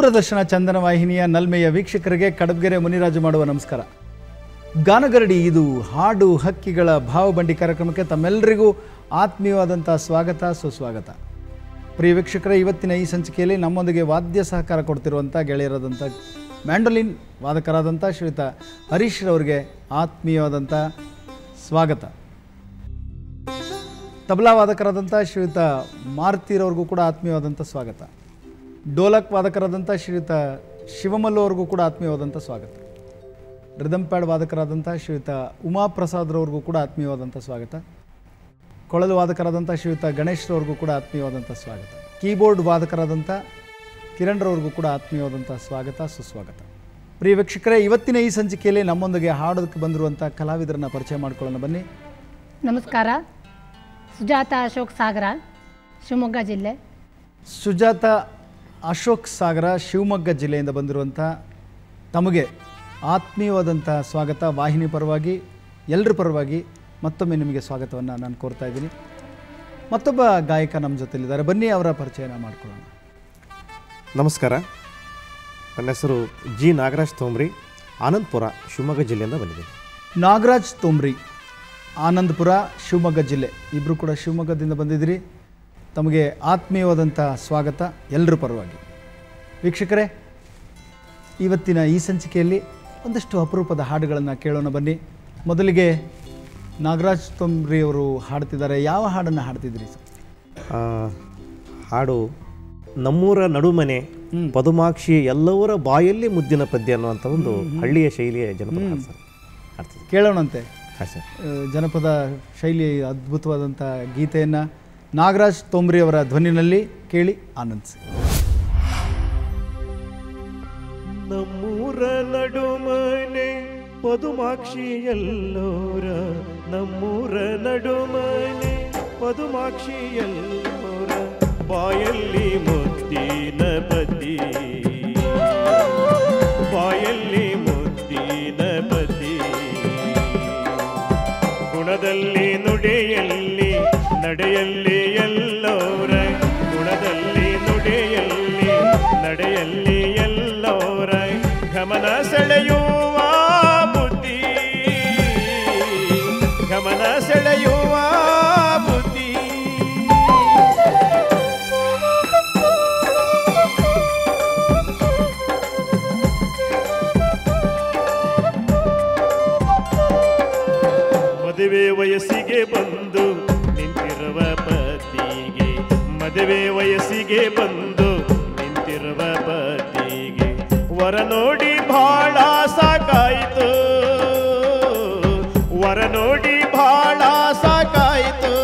ದೂರದರ್ಶನ ಚಂದನ ವಾಹಿನಿಯ ನಲ್ಮೆಯ ವೀಕ್ಷಕರಿಗೆ ಕಡಬಗೆರೆ ಮುನಿರಾಜು ಮಾಡುವ ನಮಸ್ಕಾರ. ಗಾನಗರಡಿ ಇದು ಹಾಡು ಹಕ್ಕಿಗಳ ಭಾವಬಂಡಿ ಕಾರ್ಯಕ್ರಮಕ್ಕೆ ತಮ್ಮೆಲ್ಲರಿಗೂ ಆತ್ಮೀಯವಾದಂಥ ಸ್ವಾಗತ ಸುಸ್ವಾಗತ. ಪ್ರಿಯ ವೀಕ್ಷಕರೇ, ಇವತ್ತಿನ ಈ ಸಂಚಿಕೆಯಲ್ಲಿ ನಮ್ಮೊಂದಿಗೆ ವಾದ್ಯ ಸಹಕಾರ ಕೊಡ್ತಿರುವಂಥ ಗೆಳೆಯರಾದಂಥ ಮ್ಯಾಂಡೋಲಿನ್ ವಾದಕರಾದಂಥ ಶ್ರೀಯುತ ಹರೀಶ್ ರವರಿಗೆ ಆತ್ಮೀಯವಾದಂಥ ಸ್ವಾಗತ. ತಬಲಾ ವಾದಕರಾದಂಥ ಶ್ರೀಯುತ ಮಾರುತಿರವ್ರಿಗೂ ಕೂಡ ಆತ್ಮೀಯವಾದಂಥ ಸ್ವಾಗತ. ಡೋಲಕ್ ವಾದಕರಾದಂಥ ಶ್ರೀಯುತ ಶಿವಮಲ್ಲು ಅವ್ರಿಗೂ ಕೂಡ ಆತ್ಮೀಯವಾದಂಥ ಸ್ವಾಗತ. ರಿದಮ್ ಪ್ಯಾಡ್ ವಾದಕರಾದಂಥ ಶ್ರೀಯುತ ಉಮಾಪ್ರಸಾದ್ರವ್ರಿಗೂ ಕೂಡ ಆತ್ಮೀಯವಾದಂಥ ಸ್ವಾಗತ. ಕೊಳಲು ವಾದಕರಾದಂಥ ಶ್ರೀಯುತ ಗಣೇಶ್ರವ್ರಿಗೂ ಕೂಡ ಆತ್ಮೀಯವಾದಂಥ ಸ್ವಾಗತ. ಕೀಬೋರ್ಡ್ ವಾದಕರಾದಂಥ ಕಿರಣ್ರವ್ರಿಗೂ ಕೂಡ ಆತ್ಮೀಯವಾದಂಥ ಸ್ವಾಗತ ಸುಸ್ವಾಗತ. ಪ್ರಿಯ ವೀಕ್ಷಕರೇ, ಇವತ್ತಿನ ಈ ಸಂಚಿಕೆಯಲ್ಲಿ ನಮ್ಮೊಂದಿಗೆ ಹಾಡೋದಕ್ಕೆ ಬಂದಿರುವಂಥ ಕಲಾವಿದರನ್ನು ಪರಿಚಯ ಮಾಡ್ಕೊಳ್ಳೋಣ ಬನ್ನಿ. ನಮಸ್ಕಾರ. ಸುಜಾತ ಅಶೋಕ್ ಸಾಗರ, ಶಿವಮೊಗ್ಗ ಜಿಲ್ಲೆ. ಸುಜಾತ ಅಶೋಕ್ ಸಾಗರ, ಶಿವಮೊಗ್ಗ ಜಿಲ್ಲೆಯಿಂದ ಬಂದಿರುವಂಥ ತಮಗೆ ಆತ್ಮೀಯವಾದಂಥ ಸ್ವಾಗತ. ವಾಹಿನಿ ಪರವಾಗಿ ಎಲ್ಲರ ಪರವಾಗಿ ಮತ್ತೊಮ್ಮೆ ನಿಮಗೆ ಸ್ವಾಗತವನ್ನು ನಾನು ಕೋರ್ತಾ ಇದ್ದೀನಿ. ಮತ್ತೊಬ್ಬ ಗಾಯಕ ನಮ್ಮ ಜೊತೆಲಿದ್ದಾರೆ, ಬನ್ನಿ ಅವರ ಪರಿಚಯನ ಮಾಡ್ಕೊಳ್ಳೋಣ. ನಮಸ್ಕಾರ, ನನ್ನ ಹೆಸರು ಜಿ ನಾಗರಾಜ್ ತೋಮ್ರಿ, ಆನಂದಪುರ, ಶಿವಮೊಗ್ಗ ಜಿಲ್ಲೆಯಿಂದ ಬಂದಿದ್ದೀನಿ. ನಾಗರಾಜ್ ತೋಮ್ರಿ, ಆನಂದಪುರ, ಶಿವಮೊಗ್ಗ ಜಿಲ್ಲೆ, ಇಬ್ಬರು ಕೂಡ ಶಿವಮೊಗ್ಗದಿಂದ ಬಂದಿದ್ದೀರಿ. ತಮಗೆ ಆತ್ಮೀಯವಾದಂಥ ಸ್ವಾಗತ ಎಲ್ಲರ ಪರವಾಗಿ. ವೀಕ್ಷಕರೇ, ಇವತ್ತಿನ ಈ ಸಂಚಿಕೆಯಲ್ಲಿ ಒಂದಷ್ಟು ಅಪರೂಪದ ಹಾಡುಗಳನ್ನು ಕೇಳೋಣ ಬನ್ನಿ. ಮೊದಲಿಗೆ ನಾಗರಾಜ್ ತೋಮ್ರಿ ಅವರು ಹಾಡ್ತಿದ್ದಾರೆ. ಯಾವ ಹಾಡನ್ನು ಹಾಡ್ತಿದ್ರಿ ಸರ್? ಹಾಡು ನಮ್ಮೂರ ನಡುಮನೆ ಪದುಮಾಕ್ಷಿ ಎಲ್ಲವರ ಬಾಯಲ್ಲಿ ಮುದ್ದಿನ ಪದ್ಯ ಅನ್ನುವಂಥ ಒಂದು ಹಳ್ಳಿಯ ಶೈಲಿಯ ಜನಪದ ಹಾಡು ಸರ್, ಹಾಡ್ತಿದ್ದೆ. ಕೇಳೋಣಂತೆ. ಹಾಂ ಸರ್. ಜನಪದ ಶೈಲಿ ಅದ್ಭುತವಾದಂಥ ಗೀತೆಯನ್ನು ನಾಗರಾಜ್ ತೋಮ್ರಿ ಅವರ ಧ್ವನಿನಲ್ಲಿ ಕೇಳಿ ಆನಂದಿಸಿ. ನಮ್ಮೂರ ನಡುಮನೆ ಪದುಮಾಕ್ಷಿ ಎಲ್ಲೋರ, ನಮ್ಮೂರ ನಡುಮನೆ ಪದುಮಾಕ್ಷಿ ಎಲ್ಲೋರ ಬಾಯಲ್ಲಿ ಮುದ್ದಿನ ಪದ್ಯ, ಬಾಯಲ್ಲಿ ಮುದ್ದಿನ ಪದ್ಯ, ಗುಣದಲ್ಲಿ ನುಡಿಯಲ್ಲಿ ನಡೆಯಲ್ಲಿ ಎಲ್ಲೋರ, ಗುಣದಲ್ಲಿ ನುಡಿಯಲ್ಲಿ ನಡೆಯಲ್ಲಿ ಎಲ್ಲೋರ ಗಮನ ಸೆಳೆಯುವ ಬುದ್ಧಿ, ಗಮನ ಸೆಳೆಯುವ ಬುದ್ಧಿ. ಮದುವೆ ವಯಸ್ಸಿಗೆ ಬಂದು ನಿಂತಿರುವ ಪತಿಗೆ, ಮದುವೆ ವಯಸ್ಸಿಗೆ ಬಂದು ನಿಂತಿರುವ ಪತಿಗೆ ವರ ನೋಡಿ ಬಹಳ ಸಾಕಾಯಿತು, ವರ ನೋಡಿ ಬಹಳ ಸಾಕಾಯಿತು.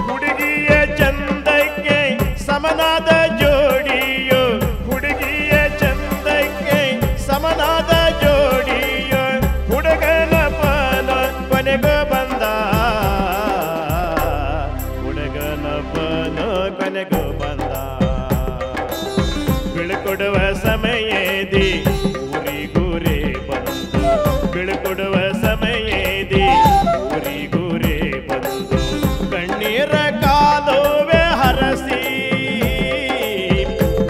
ಹುಡುಗಿಯ ಚಂದಕ್ಕೆ ಸಮನಾದ ಜೋಡಿಯೋ, ಹುಡುಗಿಯ ಚಂದಕ್ಕೆ ಸಮನಾದ ಜೋಡಿಯೋ, ಹುಡುಗನ ಪನ ಕೊನೆಗೂ ಬಂದ, ಹುಡುಗನ ಪನ ಕೊನೆಗೂ ಬಂದ. ಬೀಳ್ಕೊಡುವ ಸಮಯದಿ ಊರಿಗೂರೇ ಬಂದು, ಬೀಳ್ಕೊಡುವ ಸಮಯದಿ ಊರಿಗೂರೇ ಬಂದು, ಕಣ್ಣೀರ ಕಾಲುವೆ ಹರಸಿ,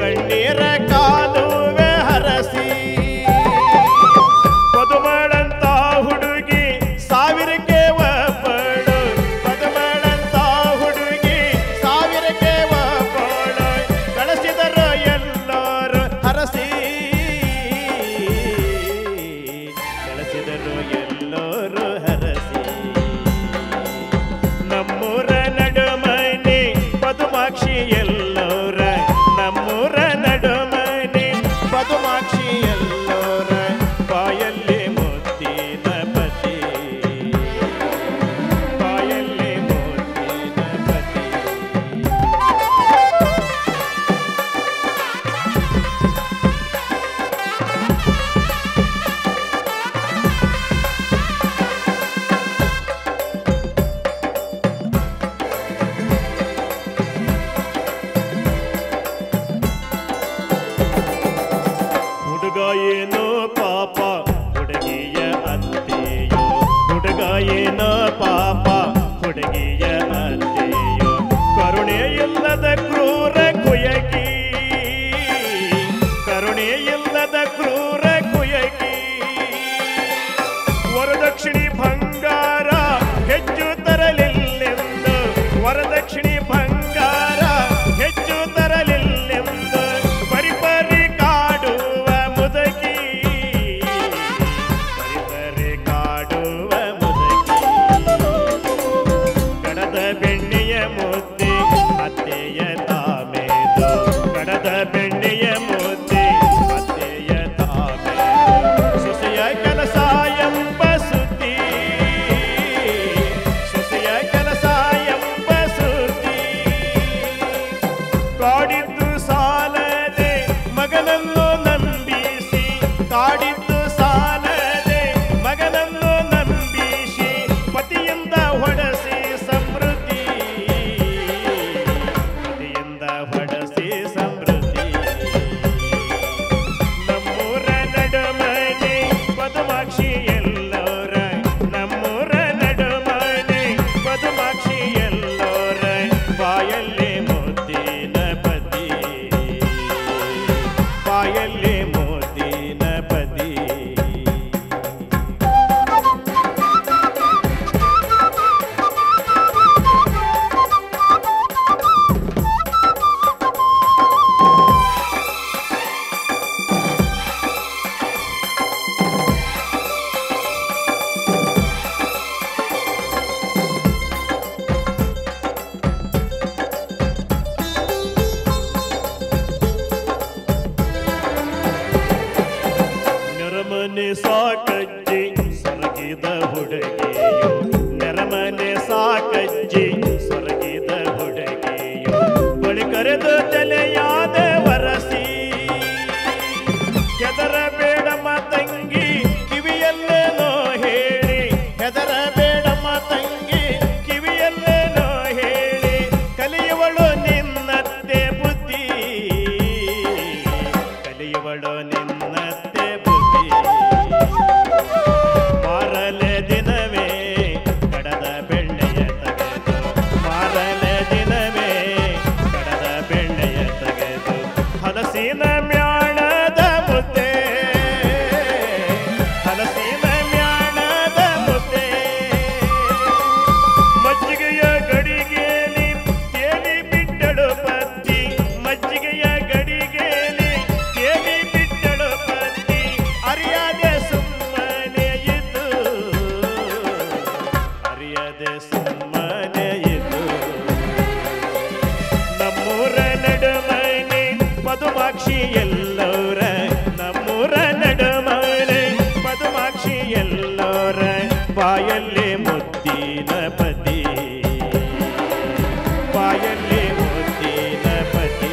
ಕಣ್ಣೀರ ಕಾಲುವೆ ಹರಸಿ. ಪದುಮಳಂತ ಹುಡುಗಿ ಸಾವಿರಕ್ಕೆ ಒಬ್ಬಳು, ಪದುಮಳಂತ ಹುಡುಗಿ ಸಾವಿರಕ್ಕೆ ಒಬ್ಬಳು, ಕಳಿಸಿದರು ಎಲ್ಲರೂ ಹರಸಿ, ಕಳಿಸಿದರು ಎಲ್ಲರೂ ಹರಸಿ. ನಮ್ಮೂರ ನಡುಮನೆ ಪದುಮಾಕ್ಷಿ ಎಲ್ಲೋರ, ನಮ್ಮೂರ ನಡುಮನೆ ಪದುಮಾಕ್ಷಿ ಎಲ್ಲೋರ ಬಾಯಲ್ಲಿ ಮುದ್ದಿನ ಪತಿ, ಬಾಯಲ್ಲಿ ಮುದ್ದಿನ ಪತಿ. ಹುಡುಗ ಏನೋ ಪಾಪ ಹುಡುಗಿಯ ಅಂತೆಯೋ, ಹುಡುಗ ಏನೋ ಪಾಪ ಹುಡುಗಿಯ ಅಂತೆಯೋ, ಕರುಣೆ ಇಲ್ಲದ ಕ್ರೂರ ಕೊಯಗಿ, ಕುಲದ ಕ್ರೂರ ಕುಯಕಿ ವರದಕ್ಷಿಣಿ ಬಂಗಾರ ಹೆಚ್ಚು ತರಲಿಲ್ಲೆಂದು ವರದಕ್ಷಿಣಿ ಬಂಗಾರ ಹೆಚ್ಚು ತರಲಿಲ್ಲೆಂದು ಪರಿಪರಿ ಕಾಡುವ ಮುದಕಿ ಪರಿಪರಿ ಕಾಡುವ ಮುದಕಿ ಕಡದ ಬೆಣ್ಣೆಯ ಮುದ್ದೆ ಅತ್ತೆಯ ತಾಮೇದು ಕಡದ ಬೆಣ್ಣೆಯ ಮುದ್ದೆ ಅತ್ತೆಯ ತಾಮೇದು ಸೊಸೆಯ ಕೆಲಸ ಎಂಬ ಸುದ್ದಿ ಸೊಸೆಯ ಕೆಲಸ ಎಂಬ ಸುದ್ದಿ ಕಾಡಿದ್ದು ಸಾಲದೆ ಮಗನನ್ನು ನಂಬಿಸಿ ಕಾಡಿದ್ದು ಸಾಲದೆ ಮಗನನ್ನು ನಂಬಿಸಿ ಪತಿಯಿಂದ ಹೊಡೆಸಿ ಸಮೃದ್ಧಿ ಪತಿಯಿಂದ ಹೊಡೆಸಿ ಸಮೃದ್ಧಿ ನಮ್ಮೂರ ನಡುಮನೆ ಪದುಮಾಕ್ಷಿ ಎಲ್ಲೋರ ನಮ್ಮೂರ ನಡುಮನೆ ಪದುಮಾಕ್ಷಿ ಎಲ್ಲೋರ ಬಾಯಲ್ಲಿ ಮುದ್ದಿನ ಪದಿ ಬಾಯಲ್ಲಿ ಮುದ್ದಿನ ಪದಿ ನೆರಮನೆ ಸಾಕಜ್ಜಿ ಸೊರಗಿದ ಹುಡುಗಿಯು ನೆರಮನೆ ಸಾಕಜ್ಜಿ ಸೊರಗಿದ ಹುಡುಗಿಯು ಬಳಿ ಕರೆದು ತಲೆಯಾದ ವರಸಿ ಹೆದರಬೇಡಮ್ಮ ತಂಗಿ ಕಿವಿಯಲ್ಲೇನೋ ಹೇಳಿ ಹೆದರಬೇಡಮ್ಮ ತಂಗಿ ಕಿವಿಯಲ್ಲೇನೋ ಹೇಳಿ ಕಲಿಯುವಳು ನಿನ್ನತ್ತೆ ಬುದ್ಧಿ ಕಲಿಯುವಳು ನಿನ್ನತ್ತೆ ಬುದ್ಧಿ ಮಾರಲೆ ದಿನವೇ ಕಡದ ಬೆಣ್ಣೆಯ ತೆಗೆದು ಮಾರಲೆ ದಿನವೇ ಕಡದ ಬೆಣ್ಣೆಯ ತೆಗೆದು ಹಲಸಿನ ಮ್ಯಾಣದ ಮುದ್ದೆ ಹಲಸಿನ ಮ್ಯಾಣದ ಮುದ್ದೆ ಮಜ್ಜಿಗೆಯ ಗಡಿಗೆಯಲ್ಲಿ ತೇಲಿ ಬಿಟ್ಟಳು ಪತ್ತಿ ಮಜ್ಜಿಗೆಯ ಗಡಿಗೆಯಲ್ಲಿ ತೇಲಿ ಬಿಟ್ಟಳು ಪತ್ತಿ ಅರಿಯದೆ ಸುಮ್ಮನೆ ಇದ್ದು ಅರಿಯದೆ ಸುಮ್ಮನೆ ಇದ್ದು ನಮ್ಮೂರ ನಡುಮನೆ ಪದುಮಾಕ್ಷಿ ಎಲ್ಲೋರ ನಮ್ಮೂರ ನಡುಮನೆ ಪದುಮಾಕ್ಷಿ ಎಲ್ಲೋರ ಬಾಯಲ್ಲಿ ಮುದ್ದಿನ ಪದಿ ಬಾಯಲ್ಲಿ ಮುದ್ದಿನ ಪದಿ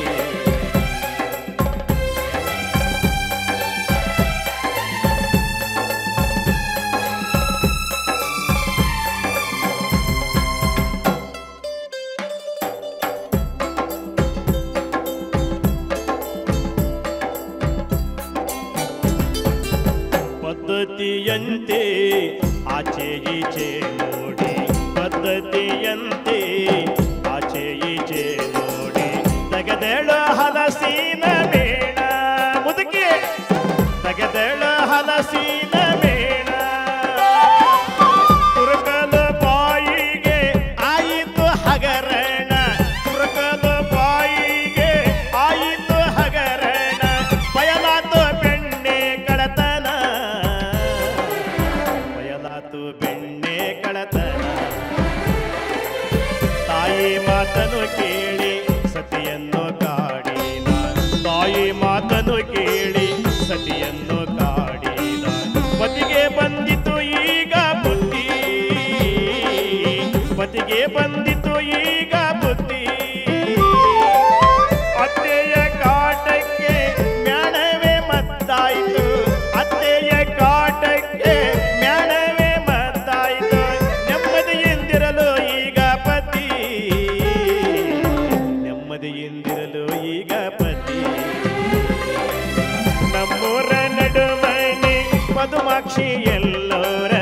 ಪದ್ಧತಿಯಂತೆ ಆಚೆ ಈಚೆ ನೋಡಿ ಪದ್ಧತಿಯಂತೆ ಆಚೆ ಈಚೆ ನೋಡಿ ತೆಗೆದೆಳು ಹಲಸಿನ ಮೇಣ ಮುದುಕಿ ತೆಗೆದೆಳು ಹಲಸಿನ ಮೇಣ ತುರುಕಲು ಬಾಯಿಗೆ ಆಯಿತು ಹಗರಣ ತುರುಕಲು ಬಾಯಿಗೆ ಆಯಿತು ಹಗರಣ ಬಯಲಾತು ಬೆಣ್ಣೆ ಕಳತನ ಬಯಲಾತು ಬೆಣ್ಣೆ ಕಳತನ ತಾಯಿ ಮಾತನು ಕೇಳಿ ಸತಿಯನ್ನು ಕಾಡಿದ ತಾಯಿ ಮಾತನು ಕೇಳಿ ಸತಿಯನ್ನು ಕಾಡಿದ ಪತಿಗೆ ಬಂದಿತು ಈಗ ಬುದ್ಧಿ ಪತಿಗೆ ಬಂದಿತು ಈಗ ಬುದ್ಧಿ ಅತ್ತೆಯ ಕಾಟಕ್ಕೆ ಮ್ಯಾಣವೇ ಮತ್ತಾಯಿತು ಅತ್ತೆಯ ಕಾಟಕ್ಕೆ ಮ್ಯಾಣವೇ ಮತ್ತಾಯಿತು ನೆಮ್ಮದಿಯಿಂದಿರಲು ಈಗ ಪತಿ ನೆಮ್ಮದಿಯಿಂದಿರಲು ಈಗ ಪತಿ ನಮ್ಮೂರ ನಡುಮನೆ ಪದುಮಾಕ್ಷಿ ಎಲ್ಲೋರ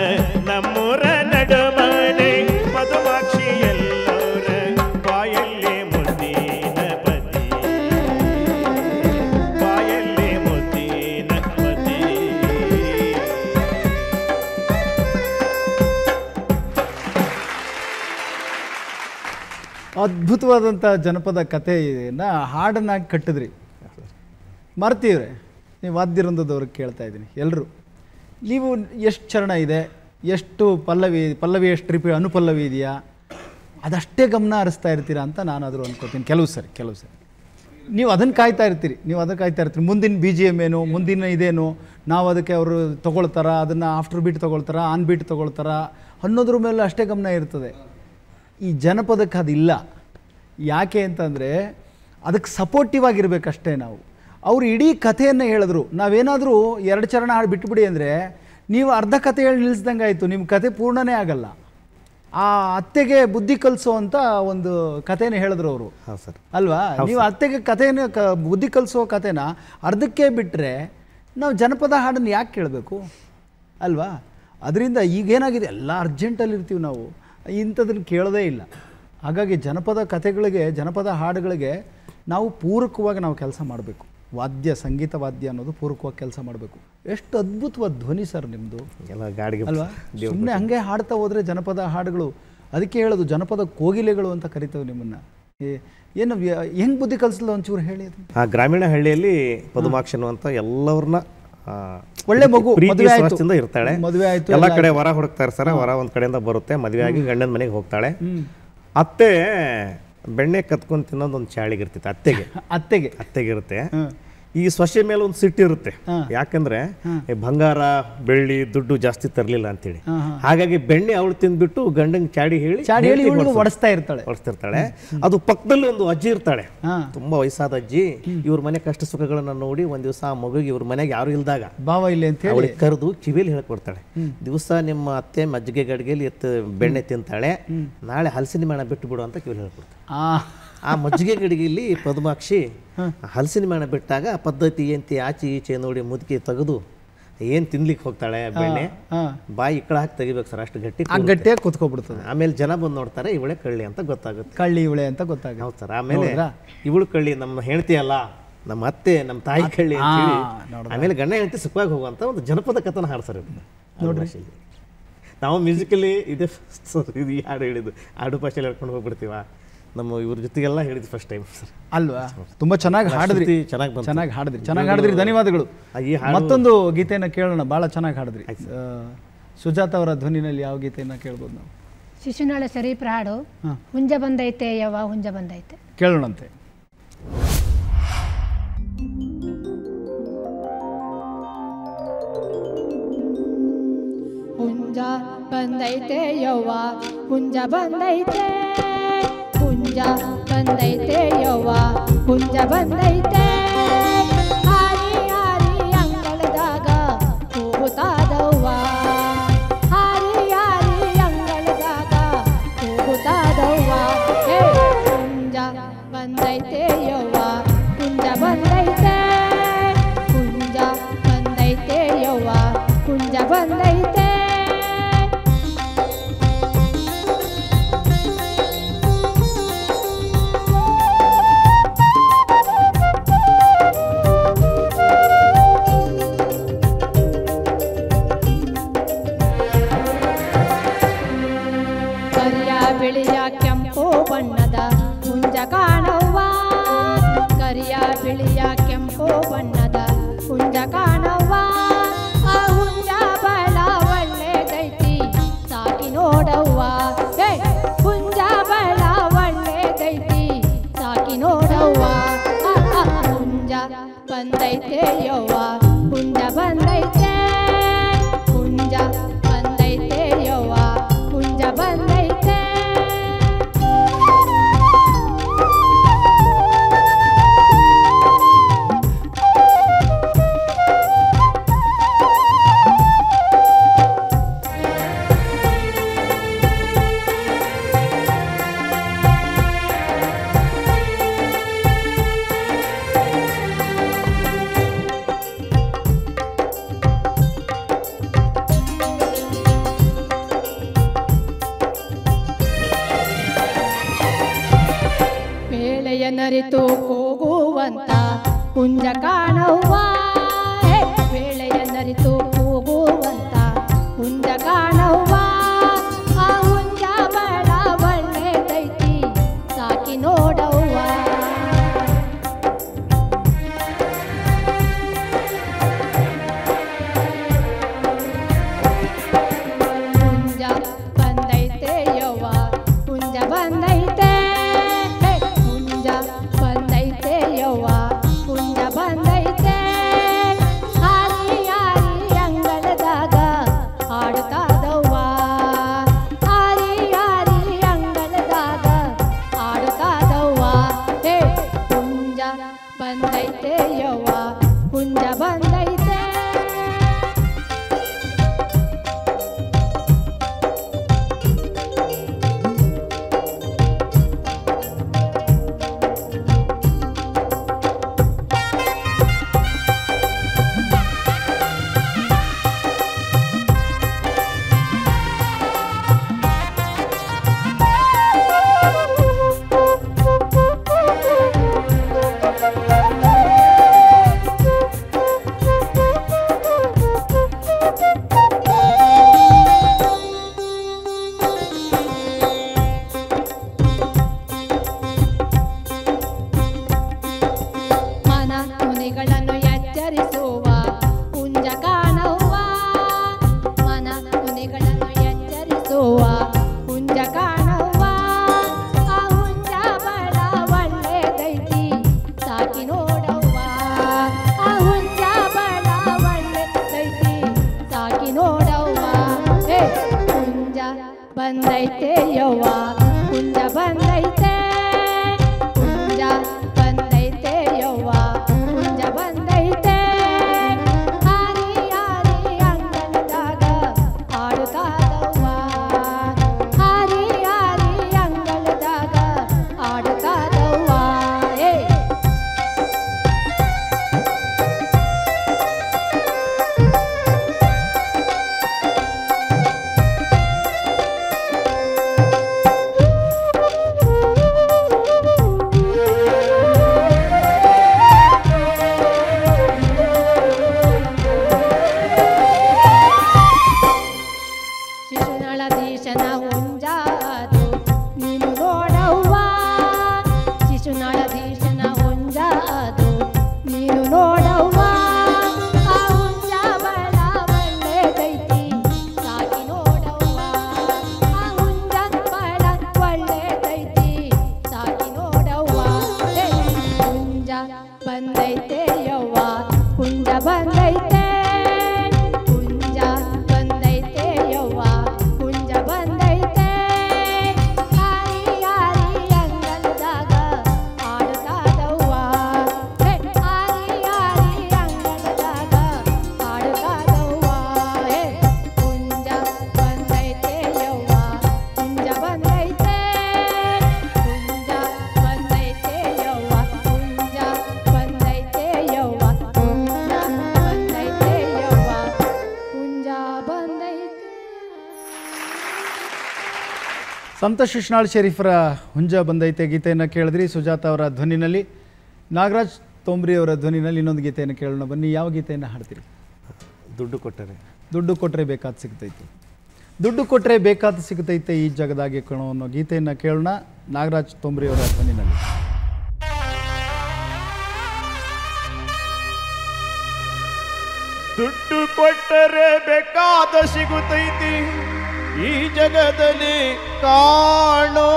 ನಮ್ಮೂರ ನಡುಮನೆ ಪದುಮಾಕ್ಷಿ ಎಲ್ಲೋರ ಬಾಯಲ್ಲಿ ಮುದ್ದಿನ ಪತಿ ಬಾಯಲ್ಲಿ ಮುದ್ದಿನ ಅದ್ಭುತವಾದಂಥ ಜನಪದ ಕಥೆಯನ್ನು ಹಾಡನ್ನಾಗಿ ಕಟ್ಟಿದ್ರಿ. ಮಾರುತಿಯವರೇ, ನೀವು ವಾದ್ಯವೃಂದದವ್ರಿಗೆ ಕೇಳ್ತಾ ಇದ್ದೀನಿ, ಎಲ್ಲರೂ ನೀವು ಎಷ್ಟು ಚರಣ ಇದೆ, ಎಷ್ಟು ಪಲ್ಲವಿ ಎಷ್ಟು ಟ್ರಿಪ್ ಅನುಪಲ್ಲವಿ ಇದೆಯಾ, ಅದಷ್ಟೇ ಗಮನ ಹರಿಸ್ತಾ ಇರ್ತೀರಾ ಅಂತ ನಾನು ಆದರೂ ಅಂದ್ಕೋತೀನಿ. ಕೆಲವು ಸರಿ ನೀವು ಅದನ್ನು ಕಾಯ್ತಾ ಇರ್ತೀರಿ, ಮುಂದಿನ BGM ಏನು, ಮುಂದಿನ ಇದೇನು, ನಾವು ಅದಕ್ಕೆ ಅವರು ತೊಗೊಳ್ತಾರ, ಅದನ್ನು ಆಫ್ಟರ್ ಬೀಟ್ ತೊಗೊಳ್ತಾರ, ಆನ್ ಬೀಟ್ ತೊಗೊಳ್ತಾರ ಅನ್ನೋದ್ರ ಮೇಲೆ ಅಷ್ಟೇ ಗಮನ ಇರ್ತದೆ. ಈ ಜನಪದಕ್ಕೆ ಅದಿಲ್ಲ. ಯಾಕೆ ಅಂತಂದರೆ ಅದಕ್ಕೆ ಸಪೋರ್ಟಿವ್ ಆಗಿರಬೇಕಷ್ಟೇ. ಅವರು ಇಡೀ ಕಥೆಯನ್ನು ಹೇಳಿದ್ರು, ನಾವೇನಾದರೂ 2 ಚರಣ ಹಾಡು ಬಿಟ್ಬಿಡಿ ಅಂದರೆ ನೀವು ಅರ್ಧ ಕಥೆ ಹೇಳಿ ನಿಲ್ಲಿಸ್ದಂಗೆ ಆಯಿತು, ನಿಮ್ಮ ಕತೆ ಪೂರ್ಣನೇ ಆಗಲ್ಲ. ಆ ಅತ್ತೆಗೆ ಬುದ್ಧಿ ಕಲಿಸೋ ಅಂತ ಒಂದು ಕಥೆನ ಹೇಳಿದ್ರು ಅವರು, ಅಲ್ವಾ? ನೀವು ಅತ್ತೆಗೆ ಕಥೆನ ಬುದ್ಧಿ ಕಲಿಸೋ ಕಥೆನ ಅರ್ಧಕ್ಕೆ ಬಿಟ್ಟರೆ ನಾವು ಜನಪದ ಹಾಡನ್ನು ಯಾಕೆ ಕೇಳಬೇಕು, ಅಲ್ವಾ? ಅದರಿಂದ ಈಗೇನಾಗಿದೆ, ಎಲ್ಲ ಅರ್ಜೆಂಟಲ್ಲಿ ಇರ್ತೀವಿ ನಾವು, ಇಂಥದನ್ನು ಕೇಳೋದೇ ಇಲ್ಲ. ಹಾಗಾಗಿ ಜನಪದ ಕಥೆಗಳಿಗೆ, ಜನಪದ ಹಾಡುಗಳಿಗೆ ನಾವು ಪೂರಕವಾಗಿ ನಾವು ಕೆಲಸ ಮಾಡಬೇಕು. ಸಂಗೀತ ವಾದ್ಯ ಅನ್ನೋದು ಪೂರಕವಾಗಿ ಕೆಲಸ ಮಾಡಬೇಕು. ಎಷ್ಟು ಅದ್ಭುತವಾದ ಧ್ವನಿ ಸರ್ ನಿಮ್ಮದು, ಅಲ್ವಾ? ಸುಮ್ಮನೆ ಹಂಗೆ ಹಾಡ್ತಾ ಹೋದರೆ ಜನಪದ ಹಾಡುಗಳು, ಅದಕ್ಕೆ ಹೇಳೋದು ಜನಪದ ಕೋಗಿಲೆಗಳು ಅಂತ ಕರಿತೇವೆ ನಿಮ್ಮನ್ನು. ಏನು ಹೆಂಗೆ ಬುದ್ಧಿ ಕಲಿಸಲ್ಲ ಒಂಚೂರು ಹೇಳಿ. ಆ ಗ್ರಾಮೀಣ ಹಳ್ಳಿಯಲ್ಲಿ ಪದುಮಾಕ್ಷಿ ಅನ್ನುವಂಥ ಎಲ್ಲವ್ರನ್ನ ಒಳ್ಳೆ ಮಗು, ಇರ್ತಾಳೆ, ಮದುವೆ ಆಯ್ತು, ಎಲ್ಲ ಕಡೆ ವರ ಹುಡುಕ್ತಾ ಇರ್ತಾರೆ. ವರ ಒಂದ್ ಕಡೆಯಿಂದ ಬರುತ್ತೆ, ಮದುವೆ ಆಗಿ ಗಂಡನ ಮನೆಗೆ ಹೋಗ್ತಾಳೆ. ಅತ್ತೆ ಬೆಣ್ಣೆ ಕತ್ಕೊಂಡು ತಿನ್ನೋದು ಒಂದು ಚಾಳಿಗಿರ್ತೈತೆ ಅತ್ತೆಗೆ ಇರುತ್ತೆ. ಈ ಸೊಸೆ ಮೇಲೆ ಒಂದು ಸಿಟ್ಟಿರುತ್ತೆ, ಯಾಕಂದ್ರೆ ಬಂಗಾರ ಬೆಳ್ಳಿ ದುಡ್ಡು ಜಾಸ್ತಿ ತರಲಿಲ್ಲ ಅಂತೇಳಿ. ಹಾಗಾಗಿ ಬೆಣ್ಣೆ ಅವಳು ತಿಂದ್ಬಿಟ್ಟು ಗಂಡಂಗೆ ಚಾಡಿ ಹೇಳಿ ಒಡಿಸ್ತಾ ಇರ್ತಾಳೆ. ಅದು ಪಕ್ಕದಲ್ಲಿ ಒಂದು ಅಜ್ಜಿ ಇರ್ತಾಳೆ, ತುಂಬಾ ವಯಸ್ಸಾದ ಅಜ್ಜಿ. ಇವ್ರ ಮನೆ ಕಷ್ಟ ಸುಖಗಳನ್ನ ನೋಡಿ ಒಂದ್ ದಿವಸ ಆ ಮಗುಗೆ ಇವ್ರ ಮನೆಗೆ ಯಾರು ಇಲ್ದಾಗ ಬಾವ ಇಲ್ಲಿ ಅಂತ ಹೇಳಿ ಕರೆದು ಕಿವಿಯಲ್ಲಿ ಹೇಳ್ಕೊಡ್ತಾಳೆ, ದಿವಸ ನಿಮ್ಮ ಅತ್ತೆ ಮಜ್ಜಿಗೆ ಗಡಿಗೆಲಿ ಬೆಣ್ಣೆ ತಿಂತಾಳೆ, ನಾಳೆ ಹಲಸಿನ ಮೇಣ ಬಿಟ್ಟು ಬಿಡು ಅಂತ ಕಿವಿಯಲ್ಲಿ ಹೇಳ್ಕೊಡ್ತಾಳೆ. ಆ ಮಜ್ಜಿಗೆ ಗಡಿಗೆಯಲ್ಲಿ ಪದ್ಮಾಕ್ಷಿ ಹಲಸಿನ ಮೇಣ ಬಿಟ್ಟಾಗ ಪದ್ಧತಿ ಎಂತಿ ಆಚೆ ಈಚೆ ನೋಡಿ ಮುದುಕಿ ತೆಗೆದು ಏನ್ ತಿನ್ಲಿಕ್ಕೆ ಹೋಗ್ತಾಳೆ, ಬೆಣ್ಣೆ ಬಾಯಿ ಇಕ್ಕಳ ಹಾಕಿ ತೆಗಿಬೇಕು ಸರ್, ಅಷ್ಟು ಗಟ್ಟಿಯಾಗಿ ಕುತ್ಕೊಬಿಡ್ತದೆ. ಆಮೇಲೆ ಜನ ಬಂದು ನೋಡ್ತಾರೆ, ಇವಳೆ ಕಳ್ಳಿ ಅಂತ ಗೊತ್ತಾಗುತ್ತೆ. ಹೌದು ಸರ್. ಆಮೇಲೆ ಇವಳು ಕಳ್ಳಿ ನಮ್ಮ ಹೆಂಡತಿ ಅಲ್ಲ, ನಮ್ಮ ಅತ್ತೆ, ನಮ್ಮ ತಾಯಿ ಕಳ್ಳಿ ಅಂತ ಹೇಳಿ ಆಮೇಲೆ ಗಂಡ ಹೆಂಡತಿ ಸುಖವಾಗಿ ಹೋಗುವಂತ ಒಂದು ಜನಪದ ಕಥನ ಹಾಡ್ತಾರೆ ನೋಡ್ರಿ. ನಾವು ಮ್ಯೂಸಿಕಲಿ ಇದೆ ಇದು ಹಾಡು ಹೇಳಿದ್ದು, ಆಡು ಭಾಷೆಯಲ್ಲಿ ಹೇಳ್ಕೊಂಡು ಹೋಗ್ಬಿಡ್ತೀವ. ನಮ್ಮ ಇವ್ರ ಜೊತೆಗೆಲ್ಲ ಹೇಳಿದ್ವಿ ಫಸ್ಟ್ ಟೈಮ್ ಸರ್, ಅಲ್ವಾ? ತುಂಬಾ ಚೆನ್ನಾಗಿ ಹಾಡಿದ್ರಿ, ಚೆನ್ನಾಗಿ ಹಾಡಿದ್ರಿ. ಧನ್ಯವಾದಗಳು. ಮತ್ತೊಂದು ಗೀತೆಯನ್ನು ಕೇಳೋಣ, ಭಾಳ ಚೆನ್ನಾಗಿ ಹಾಡಿದ್ರಿ. ಸುಜಾತ ಅವರ ಧ್ವನಿನಲ್ಲಿ ಯಾವ ಗೀತೆಯನ್ನು ಕೇಳ್ಬೋದು ನಾವು? ಶಿಶುನಾಳ ಶರೀಫ್ರ ಹಾಡು ಹುಂಜ ಬಂದೈತೆ ಯವ್ವ ಹುಂಜ ಬಂದೈತೆ, ಕೇಳೋಣಂತೆ. ಹುಂಜ ಬಂದೈತೆ ಯವ್ವ ಹುಂಜ ಬಂದೈತೆ, ಹುಂಜ ಬಂದೈತೆ ಯವ್ವ ಹುಂಜ ಬಂದೈತೆ, ಹಾರಿ ಹಾರಿ ಅಂಗಳದಾಗ ಕೂಗುತ್ತಾದವ್ವ, ಹಾರಿ ಹಾರಿ ಅಂಗಳದಾಗ ಕೂಗುತ್ತಾದವ್ವ, ಹುಂಜ ಬಂದೈತೆ ಯವ್ವ ಹುಂಜ ಬಂದೈತೆ, ಹುಂಜ ಬಂದೈತೆ ಯವ್ವ ಹುಂಜ ಬಂದೈತೆ. ಬಿಳಿಯ ಕೆಂಪು ಬಣ್ಣದ ಹುಂಜ ಕಾಣವ್ವ, ಕರಿಯ ಬಿಳಿಯ ಕೆಂಪು ಬಣ್ಣದ ಹುಂಜ ಕಾಣವ್ವ, ಆ ಹುಂಜ ಬಹಳ ಒಳ್ಳೆದೈತಿ ಸಾಕಿ ನೋಡವ್ವ, ಹುಂಜ ಬಹಳ ಒಳ್ಳೆದೈತಿ ಸಾಕಿ ನೋಡವ್ವ, ಹುಂಜ ಬಂದೈತೆ ಯವ್ವ ಹುಂಜ ಬಂದೈತೆ, ಹುಂಜ ಬಂದೈತೆ ಯವ್ವ ಹುಂಜ ಬಂದೈತೆ. ನರಿತು ಕೂಗುವಂತ ಹುಂಜ ಕಾಣವ್ವ, ವೇಳೆಯ ನರಿತು ಕೂಗುವಂತ ಹುಂಜ ಕಾಣವ್ವ, ಆ ಹುಂಜ ಬಹಳ ಒಳ್ಳೆದೈತಿ ಸಾಕಿ ಬಂದೈತೆ ಯವ್ವ ಹುಂಜ ಬಂದೈತೆ ಹುಂಜ ಬಂದೈತೆ ಯವ್ವ ಹುಂಜ ಬಂದೈತೆ ಹಾರಿ ಹಾರಿ ಅಂಗಳದಾಗ ಆಡುತ್ತಾದವ್ವ ಹಾರಿ ಹಾರಿ ಅಂಗಳದಾಗ ಆಡುತ್ತಾದವ್ವ ಏ ಶಿಶುನಾಳಧೀಶನ ಹುಂಜಾದು ನೀನು ನೋಡವ್ವ ಶಿಶುನಾಳಧೀಶನ ಹುಂಜಾದು ನೀನು ನೋಡವ್ವ ಆ ಹುಂಜ ಬಹಳ ಒಳ್ಳೆದೈತಿ ಸಾಕಿ ನೋಡವ್ವ ಆ ಹುಂಜ ಬಹಳ ಒಳ್ಳೆದೈತಿ ಸಾಕಿ ನೋಡವ್ವ ಏ, ಹುಂಜ ಬಂದೈತೆ ಯವ್ವ ಹುಂಜ ಬಂದೈತೆ ಹುಂಜ ಬಂದೈತೆ ಯವ್ವ ಹುಂಜ ಬಂದೈತೆ ಹಾರಿ ಹಾರಿ ಅಂಗಳದಾಗ ಆಡುತ್ತಾದವ್ವ ಹೇ, ಹಾರಿ ಹಾರಿ ಅಂಗಳದಾಗ ಆಡುತ್ತಾದವ್ವ ಹೇ, ಹುಂಜ ಬಂದೈತೆ ಯವ್ವ ಹುಂಜ ಬಂದೈತೆ ಹುಂಜ ಬಂದೈತೆ ಯವ್ವ ಹುಂಜ ಬಂದೈತೆ ಯವ್ವ ಹುಂಜ ಬಂದೈತೆ ಯವ್ವ ಹುಂಜ ಬಂದೈತೆ. ಸಂತ ಶಿಶುನಾಳ್ ಶರೀಫರ ಹುಂಜ ಬಂದೈತೆ ಗೀತೆಯನ್ನು ಕೇಳಿದ್ರಿ ಸುಜಾತ ಅವರ ಧ್ವನಿನಲ್ಲಿ. ನಾಗರಾಜ್ ತೊಂಬ್ರಿ ಅವರ ಧ್ವನಿನಲ್ಲಿ ಇನ್ನೊಂದು ಗೀತೆಯನ್ನು ಕೇಳೋಣ ಬನ್ನಿ. ಯಾವ ಗೀತೆಯನ್ನು ಹಾಡ್ತೀರಿ? ದುಡ್ಡು ಕೊಟ್ಟರೆ ದುಡ್ಡು ಕೊಟ್ಟರೆ ಬೇಕಾದ ಸಿಗ್ತೈತೆ, ದುಡ್ಡು ಕೊಟ್ಟರೆ ಬೇಕಾದ ಸಿಗ್ತೈತೆ ಈ ಜಗದಾಗೆ ಕಣೋ ಅನ್ನೋ ಗೀತೆಯನ್ನು ಕೇಳೋಣ ನಾಗರಾಜ್ ತೊಂಬ್ರಿ ಅವರ ಧ್ವನಿನಲ್ಲಿ. ದುಡ್ಡು ಕೊಟ್ಟರೆ ಬೇಕಾದ ಸಿಗುತ್ತೈತಿ ಈ ಜಗದಲ್ಲಿ ಕಾಣೋ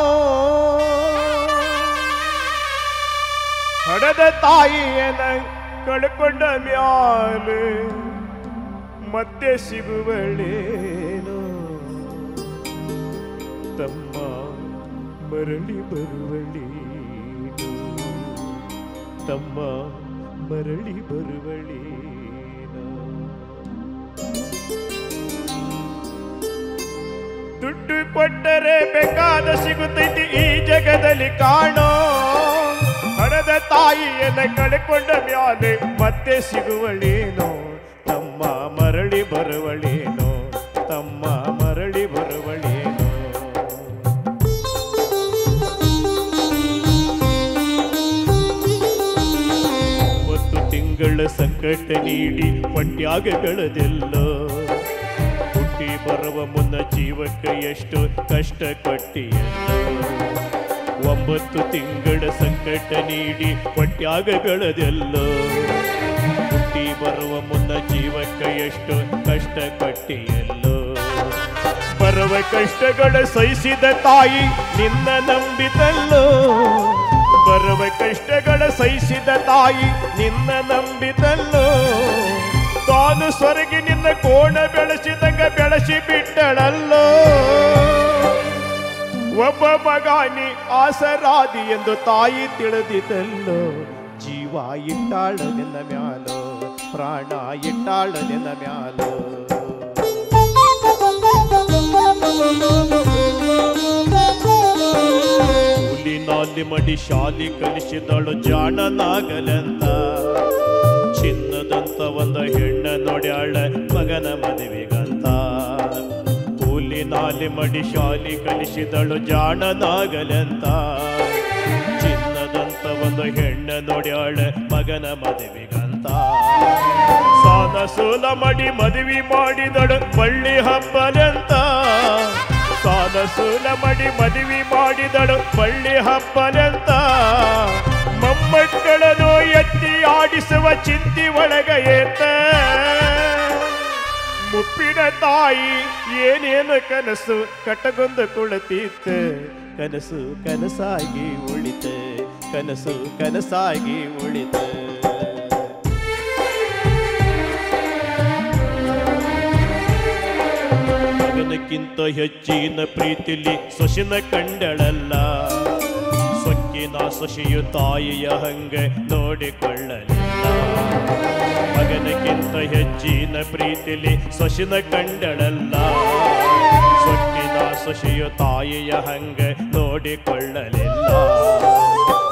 ಹಡದ ತಾಯಿಯನ ಕಳ್ಕೊಂಡ ಮ್ಯಾಲೆ ಮತ್ತೆ ಸಿಗುವಳೇನೋ ತಮ್ಮ ಮರಳಿ ಬರುವಳೇನೋ ತಮ್ಮ ಮರಳಿ ಬರುವಳೇನೋ ದುಡ್ಡು ಕೊಟ್ಟರೆ ಬೇಕಾದ ಸಿಗುತ್ತೈತಿ ಈ ಜಗದಲ್ಲಿ ಕಾಣೋ ಹಣದ ತಾಯಿಯನ್ನ ಕಳ್ಕೊಂಡ ಮ್ಯಾಲೆ ಮತ್ತೆ ಸಿಗುವಳೇನೋ ತಮ್ಮ ಮರಳಿ ಬರುವಳೇನೋ ತಮ್ಮ ಮರಳಿ ಬರುವಳೇನೋ ಒಂದು ತಿಂಗಳ ಸಂಕಟ ನೀಡಿ ಪಟ್ಯಾಗ ಬೆಳೆದೆಲ್ಲೋ ಹುಟ್ಟಿ ಬರುವ ಮುನ್ನ ಜೀವಕ್ಕೆ ಎಷ್ಟು ಕಷ್ಟ ಕೊಟ್ಟಿಯಲ್ಲೋ 9 ತಿಂಗಳ ಸಂಕಟ ನೀಡಿ ಪಟ್ಯಾಗ ಬೆಳೆದೆಲ್ಲೋ ಹುಟ್ಟಿ ಬರುವ ಮುನ್ನ ಜೀವಕ್ಕೆ ಎಷ್ಟು ಕಷ್ಟ ಕೊಟ್ಟಿಯಲ್ಲೋ ಬರುವ ಕಷ್ಟಗಳ ಸಹಿಸಿದ ತಾಯಿ ನಿನ್ನ ನಂಬಿತಲ್ಲೋ ಬರುವ ಕಷ್ಟಗಳ ಸಹಿಸಿದ ತಾಯಿ ನಿನ್ನ ನಂಬಿತಲ್ಲೋ ತಾನು ಸ್ವರ್ಗಿ ನಿನ್ನ ಕೋಣ ಬೆಳೆಸಿದಂಗ ಬೆಳೆಸಿ ಬಿಟ್ಟಳಲ್ಲೋ ಒಬ್ಬ ಮಗಾನಿ ಆಸರಾದಿ ಎಂದು ತಾಯಿ ತಿಳಿದಿದ್ದಲ್ಲೋ ಜೀವ ಇಟ್ಟಾಳ ನಿನ್ನ ಮ್ಯಾಲೋ ಪ್ರಾಣ ಇಟ್ಟಾಳ ನಿನ್ನ ಮ್ಯಾಲೋ ಹುಲಿನಲ್ಲಿ ಮಡಿ ಶಾಲಿ ಕಲಿಸಿದಳು ಜಾಣನಾಗಲಂತ ಚಿನ್ನದಂತ ಒಂದು ಹೆಣ್ಣ ನೋಡ್ಯಾಳ ಮಗನ ಮದುವೆಗಂತ ಹುಲಿನಾಲಿ ಮಡಿ ಶಾಲಿ ಕಲಿಸಿದಳು ಜಾಣನಾಗಲಂತ ಚಿನ್ನದಂತ ಒಂದು ಹೆಣ್ಣ ನೋಡ್ಯಾಳ ಮಗನ ಮದುವೆಗಂತ ಸಾಲ ಸೋಲ ಮಡಿ ಮದುವೆ ಮಾಡಿದಳು ಬಳ್ಳಿ ಹಬ್ಬಲಂತ ಸಾಲ ಸೋಲ ಮಡಿ ಮದುವೆ ಮಾಡಿದಳು ಬಳ್ಳಿ ಹಬ್ಬಲಂತ ಮೊಮ್ಮಕ್ಕಳನ್ನು ಎತ್ತಿ ಆಡಿಸುವ ಚಿಂತಿ ಒಳಗ ಏತ ಮುಪ್ಪಿನ ತಾಯಿ ಏನೇನು ಕನಸು ಕಟಗೊಂದು ಕುಳತೀತ ಕನಸು ಕನಸಾಗಿ ಉಳಿತ ಕನಸು ಕನಸಾಗಿ ಉಳಿತ ಮಗನ ಮಗನಕ್ಕಿಂತ ಹೆಚ್ಚಿನ ಪ್ರೀತಿಲಿ ಸೊಸಿನ ಕಂಡಳಲ್ಲ, ಸೊಕ್ಕಿನ ಸೊಸೆಯು ತಾಯಿಯ ಹಂಗೆ ನೋಡಿಕೊಳ್ಳಲಿಲ್ಲ. ಮಗನಕ್ಕಿಂತ ಹೆಚ್ಚಿನ ಪ್ರೀತಿಲಿ ಸೊಸಿನ ಕಂಡಳಲ್ಲ, ಸೊಕ್ಕಿನ ಸೊಸೆಯು ತಾಯಿಯ ಹಂಗೆ ನೋಡಿಕೊಳ್ಳಲಿಲ್ಲ.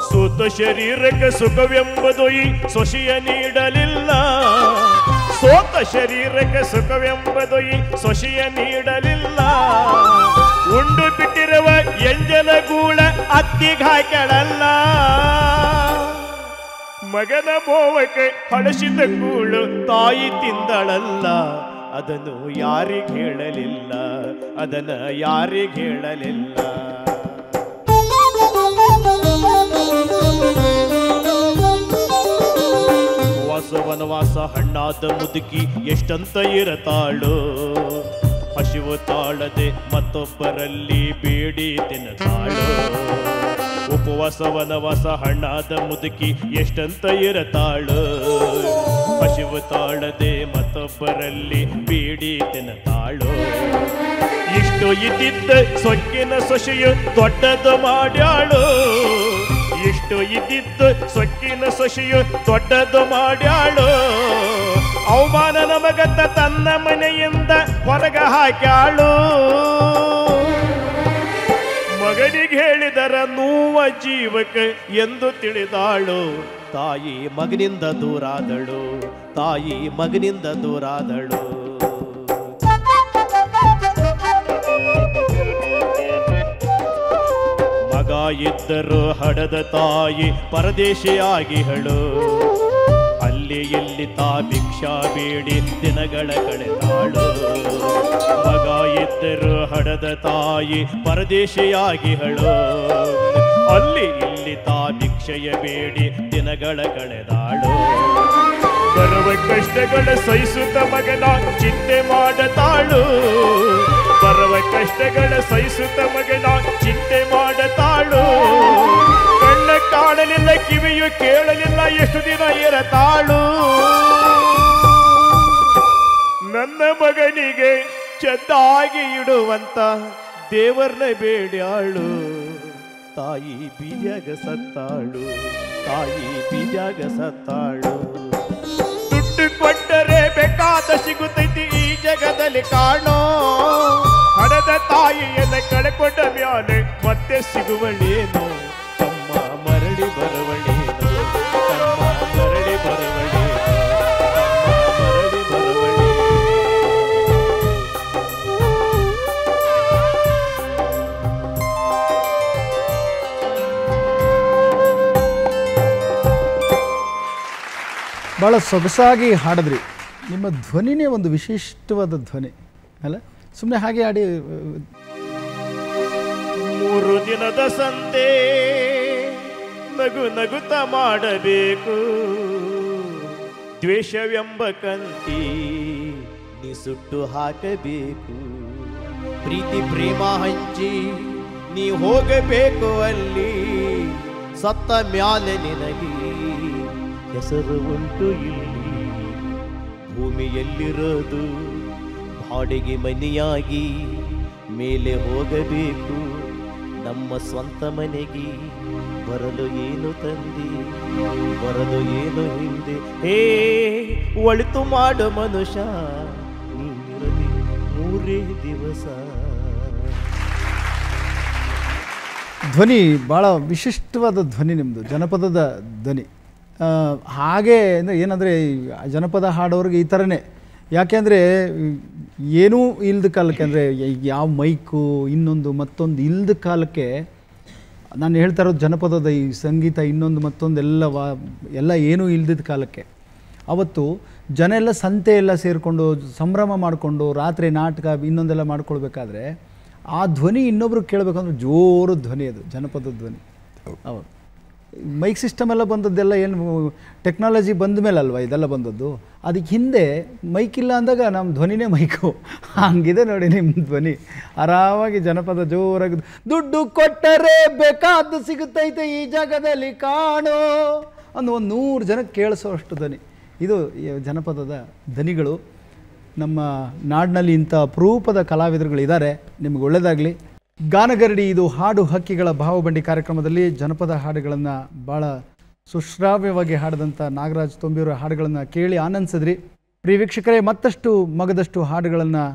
ಸೂತ ಶರೀರಕ್ಕೆ ಸುಖವೆಂಬುದು ಈ ಸೊಸೆಯ ನೀಡಲಿಲ್ಲ, ಸೋತ ಶರೀರಕ್ಕೆ ಸುಖವೆಂಬುದು ಈ ಸೊಸೆಯ ನೀಡಲಿಲ್ಲ. ಉಂಡು ಬಿಟ್ಟಿರುವ ಎಂಜಲ ಗೂಳ ಅತ್ತಿಗಾಕೆಳಲ್ಲ, ಮಗನ ಮೋವಕ್ಕೆ ಹಳಸಿದ ಗೂಳು ತಾಯಿ ತಿಂದಳಲ್ಲ. ಅದನ್ನು ಯಾರಿಗೆ ಹೇಳಲಿಲ್ಲ, ಅದನ್ನು ಯಾರಿಗೆ ಹೇಳಲಿಲ್ಲ. ವನವಾಸ ಹಣ್ಣಾದ ಮುದುಕಿ ಎಷ್ಟಂತ ಇರತಾಳು, ಹಸಿವು ತಾಳದೆ ಮತ್ತೊಬ್ಬರಲ್ಲಿ ಬೇಡಿ ತಿನ್ನತಾಳು. ಉಪವಾಸ ವನವಾಸ ಹಣ್ಣಾದ ಮುದುಕಿ ಎಷ್ಟಂತ ಇರತಾಳು, ಹಸಿವು ತಾಳದೆ ಮತ್ತೊಬ್ಬರಲ್ಲಿ ಬೇಡಿ ತಿನ್ನತಾಳು. ಇಷ್ಟು ಇದ್ದಿದ್ದ ಸೊಕ್ಕಿನ ಸೊಸೆಯು ದೊಡ್ಡದು ಮಾಡ್ಯಾಳು, ಇಷ್ಟು ಇದ್ದಿದ್ದ ಸೊಕ್ಕಿನ ಸೊಸೆಯು ದೊಡ್ಡದು ಮಾಡ್ಯಾಳು. ಅವಮಾನ ನಮಗತ್ತ ತನ್ನ ಮನೆಯಿಂದ ಹೊರಗ ಹಾಕ್ಯಾಳು. ಮಗನಿಗೆ ಹೇಳಿದರ ನೋವ ಜೀವಕ್ಕೆ ಎಂದು ತಿಳಿದಾಳು. ತಾಯಿ ಮಗನಿಂದ ದೂರಾದಳು, ತಾಯಿ ಮಗನಿಂದ ದೂರಾದಳು. ಮಗ ಇದ್ದರು ಹಡದ ತಾಯಿ ಪರದೇಶಿಯಾಗಿಹಳು, ಅಲ್ಲಿ ಎಲ್ಲಿ ತಾ ಭಿಕ್ಷಾ ಬೇಡಿ ದಿನಗಳ ಕಳೆದಾಳು. ಮಗ ಇದ್ದರು ಹಡದ ತಾಯಿ ಪರದೇಶಿಯಾಗಿಹಳು, ಅಲ್ಲಿ ಇಲ್ಲಿ ತಾ ಭಿಕ್ಷೆಯ ಬೇಡಿ ದಿನಗಳ ಕಳೆದಾಳು. ಬರುವ ಕಷ್ಟಗಳ ಸಹಿಸುತ್ತ ಮಗನ ಚಿಂತೆ ಮಾಡತಾಳು, ಬರುವ ಕಷ್ಟಗಳ ಸಹಿಸುತ್ತ ಮಗನ ಚಿಂತೆ ಮಾಡತಾಳು. ಕಣ್ಣ ಕಾಣಲಿಲ್ಲ, ಕಿವಿಯು ಕೇಳಲಿಲ್ಲ, ಎಷ್ಟು ದಿನ ಇರತಾಳು. ನನ್ನ ಮಗನಿಗೆ ಚೆಂದಾಗಿ ಇಡುವಂತ ದೇವರನ್ನ ಬೇಡ್ಯಾಳು. ತಾಯಿ ಬೀದ್ಯಾಗ ಸತ್ತಾಳು, ತಾಯಿ ಬೀದ್ಯಾಗ ಸತ್ತಾಳು. ದುಡ್ಡು ಕೊಟ್ಟರೆ ಬೇಕಾದ ಸಿಗುತ್ತೈತಿ ಈ ಜಗದಲ್ಲಿ ಕಾಣೋ, ಹಣದ ತಾಯಿಯನ್ನ ಕಳೆಕೊಂಡ ಮ್ಯಾಲೆ ಮತ್ತೆ ಸಿಗುವಳೇನು, ತಮ್ಮ ಮರಳಿ ಬರುವಳೇನು, ತಮ್ಮ ಮರಳಿ ಬರುವಳೇನು, ತಮ್ಮ ಮರಳಿ ಬರುವಳೇನು. ಭಾಳ ಸೊಗಸಾಗಿ ಹಾಡಿದ್ರಿ. ನಿಮ್ಮ ಧ್ವನಿನೇ ಒಂದು ವಿಶಿಷ್ಟವಾದ ಧ್ವನಿ ಅಲ್ಲ? ಸುಮ್ಮನೆ ಹಾಗೆ ಹಾಡಿ. 3 ದಿನದ ಸಂತೆ ನಗು ನಗುತ್ತ ಮಾಡಬೇಕು, ದ್ವೇಷವೆಂಬ ಕಂತಿ ನೀ ಸುಟ್ಟು ಹಾಕಬೇಕು. ಪ್ರೀತಿ ಪ್ರೇಮ ಹಂಚಿ ನೀ ಹೋಗಬೇಕು ಅಲ್ಲಿ, ಸತ್ತ ಮ್ಯಾಲೆ ನಿನಗೆ ಹೆಸರು ಉಂಟು ಇಲ್ಲಿ. ಭೂಮಿಯಲ್ಲಿರೋದು ಬಾಡಿಗೆ ಮನೆಯಾಗಿ ಮೇಲೆ ಹೋಗಬೇಕು, ನಮ್ಮ ಸ್ವಂತ ಮನೆಗೆ ಬರಲು ಏನು ತಂದಿ, ಬರಲು ಏನು ಹಿಂದೆ. ಹೇ ಒಳಿತು ಮಾಡು ಮನುಷ್ಯ, ನೀನಿರಲಿ 3 ದಿವಸ. ಧ್ವನಿ ಭಾಳ ವಿಶಿಷ್ಟವಾದ ಧ್ವನಿ ನಿಮ್ಮದು, ಜನಪದದ ಧ್ವನಿ. ಹಾಗೆ ಅಂದರೆ ಏನಂದರೆ ಜನಪದ ಹಾಡೋರಿಗೆ ಈ ಥರನೇ. ಯಾಕೆಂದರೆ ಏನೂ ಇಲ್ಲದ ಕಾಲಕ್ಕೆ, ಅಂದರೆ ಯಾವ ಮೈಕು ಇನ್ನೊಂದು ಮತ್ತೊಂದು ಇಲ್ಲದ ಕಾಲಕ್ಕೆ, ನಾನು ಹೇಳ್ತಾ ಇರೋದು ಜನಪದದ ಈ ಸಂಗೀತ ಇನ್ನೊಂದು ಮತ್ತೊಂದು ಎಲ್ಲ ಏನೂ ಇಲ್ದಿದ್ದ ಕಾಲಕ್ಕೆ ಅವತ್ತು ಜನ ಎಲ್ಲ ಸಂತೆ ಎಲ್ಲ ಸೇರಿಕೊಂಡು ಸಂಭ್ರಮ ಮಾಡಿಕೊಂಡು ರಾತ್ರಿ ನಾಟಕ ಇನ್ನೊಂದೆಲ್ಲ ಮಾಡ್ಕೊಳ್ಬೇಕಾದ್ರೆ ಆ ಧ್ವನಿ ಇನ್ನೊಬ್ರು ಕೇಳಬೇಕಂದ್ರೆ ಜೋರು ಧ್ವನಿ, ಅದು ಜನಪದ ಧ್ವನಿ. ಹೌದು. ಮೈಕ್ ಸಿಸ್ಟಮ್ ಎಲ್ಲ ಬಂದದ್ದೆಲ್ಲ ಏನು ಟೆಕ್ನಾಲಜಿ ಬಂದ ಮೇಲೆ ಅಲ್ವಾ ಇದೆಲ್ಲ ಬಂದದ್ದು. ಅದಕ್ಕೆ ಹಿಂದೆ ಮೈಕ್ ಇಲ್ಲ ಅಂದಾಗ ನಮ್ಮ ಧ್ವನಿನೇ ಮೈಕು. ಹಂಗಿದೆ ನೋಡಿ ನಿಮ್ಮ ಧ್ವನಿ. ಆರಾಮಾಗಿ ಜನಪದ ಜೋರಾಗಿ, ದುಡ್ಡು ಕೊಟ್ಟರೆ ಬೇಕಾದ್ದು ಸಿಗುತ್ತೈತೆ ಈ ಜಾಗದಲ್ಲಿ ಕಾಣೋ ಒಂದು 100 ಜನಕ್ಕೆ ಕೇಳಿಸೋ ಅಷ್ಟು ಧ್ವನಿ. ಇದು ಜನಪದದ ಧ್ವನಿಗಳು. ನಮ್ಮ ನಾಡಿನಲ್ಲಿ ಇಂಥ ಅಪರೂಪದ ಕಲಾವಿದರುಗಳಿದ್ದಾರೆ. ನಿಮಗೆ ಒಳ್ಳೆಯದಾಗಲಿ. ಗಾನಗರಡಿ ಇದು ಹಾಡು ಹಕ್ಕಿಗಳ ಭಾವಬಂಡಿ ಕಾರ್ಯಕ್ರಮದಲ್ಲಿ ಜನಪದ ಹಾಡುಗಳನ್ನು ಭಾಳ ಸುಶ್ರಾವ್ಯವಾಗಿ ಹಾಡಿದಂಥ ನಾಗರಾಜ್ ತೊಂಬಿಯವರ ಹಾಡುಗಳನ್ನು ಕೇಳಿ ಆನಂದಿಸಿದ್ರಿ. ಪ್ರಿಯ ವೀಕ್ಷಕರೇ, ಮತ್ತಷ್ಟು ಮಗದಷ್ಟು ಹಾಡುಗಳನ್ನು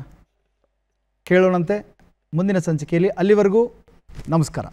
ಕೇಳೋಣಂತೆ ಮುಂದಿನ ಸಂಚಿಕೆಯಲ್ಲಿ. ಅಲ್ಲಿವರೆಗೂ ನಮಸ್ಕಾರ.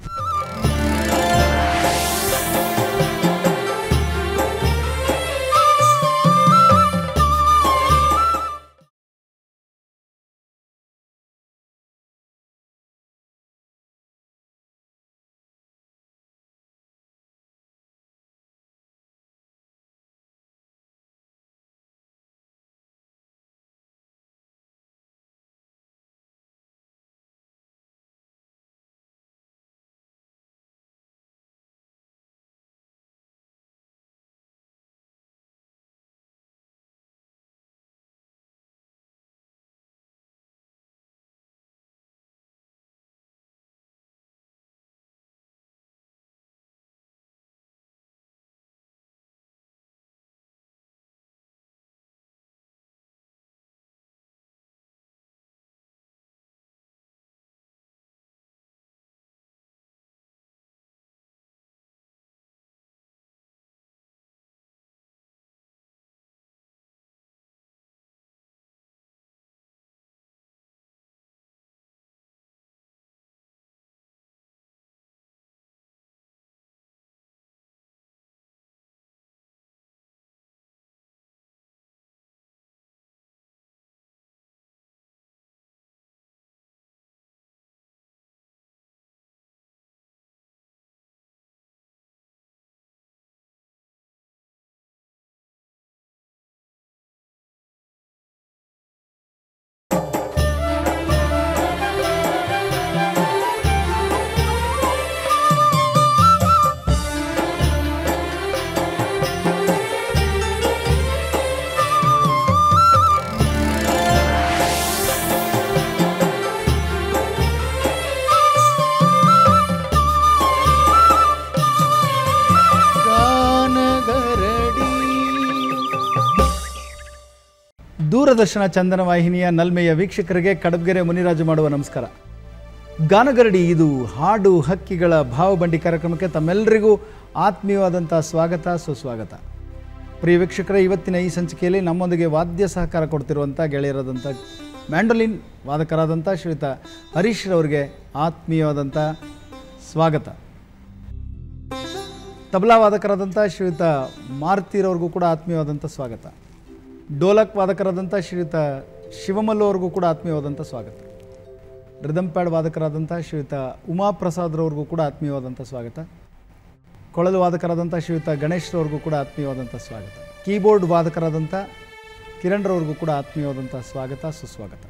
ದೂರದರ್ಶನ ಚಂದನ ವಾಹಿನಿಯ ನಲ್ಮೆಯ ವೀಕ್ಷಕರಿಗೆ ಕಡಬಗೆರೆ ಮುನಿರಾಜು ಮಾಡುವ ನಮಸ್ಕಾರ. ಗಾನಗರಡಿ ಇದು ಹಾಡು ಹಕ್ಕಿಗಳ ಭಾವಬಂಡಿ ಕಾರ್ಯಕ್ರಮಕ್ಕೆ ತಮ್ಮೆಲ್ಲರಿಗೂ ಆತ್ಮೀಯವಾದಂಥ ಸ್ವಾಗತ, ಸುಸ್ವಾಗತ. ಪ್ರಿಯ ವೀಕ್ಷಕರೇ, ಇವತ್ತಿನ ಈ ಸಂಚಿಕೆಯಲ್ಲಿ ನಮ್ಮೊಂದಿಗೆ ವಾದ್ಯ ಸಹಕಾರ ಕೊಡ್ತಿರುವಂಥ ಗೆಳೆಯರಾದಂಥ ಮ್ಯಾಂಡೋಲಿನ್ ವಾದಕರಾದಂಥ ಶ್ರೀಯುತ ಹರೀಶ್ ರವರಿಗೆ ಆತ್ಮೀಯವಾದಂಥ ಸ್ವಾಗತ. ತಬಲಾ ವಾದಕರಾದಂಥ ಶ್ರೀಯುತ ಮಾರುತಿರವ್ರಿಗೂ ಕೂಡ ಆತ್ಮೀಯವಾದಂಥ ಸ್ವಾಗತ. ಡೋಲಕ್ ವಾದಕರಾದಂಥ ಶ್ರೀಯುತ ಶಿವಮಲ್ಲು ಅವ್ರಿಗೂ ಕೂಡ ಆತ್ಮೀಯವಾದಂಥ ಸ್ವಾಗತ. ರಿದಮ್ ಪ್ಯಾಡ್ ವಾದಕರಾದಂಥ ಶ್ರೀಯುತ ಉಮಾಪ್ರಸಾದ್ರವ್ರಿಗೂ ಕೂಡ ಆತ್ಮೀಯವಾದಂಥ ಸ್ವಾಗತ. ಕೊಳಲು ವಾದಕರಾದಂಥ ಶ್ರೀಯುತ ಗಣೇಶ್ರವ್ರಿಗೂ ಕೂಡ ಆತ್ಮೀಯವಾದಂಥ ಸ್ವಾಗತ. ಕೀಬೋರ್ಡ್ ವಾದಕರಾದಂಥ ಕಿರಣ್ರವ್ರಿಗೂ ಕೂಡ ಆತ್ಮೀಯವಾದಂಥ ಸ್ವಾಗತ, ಸುಸ್ವಾಗತ.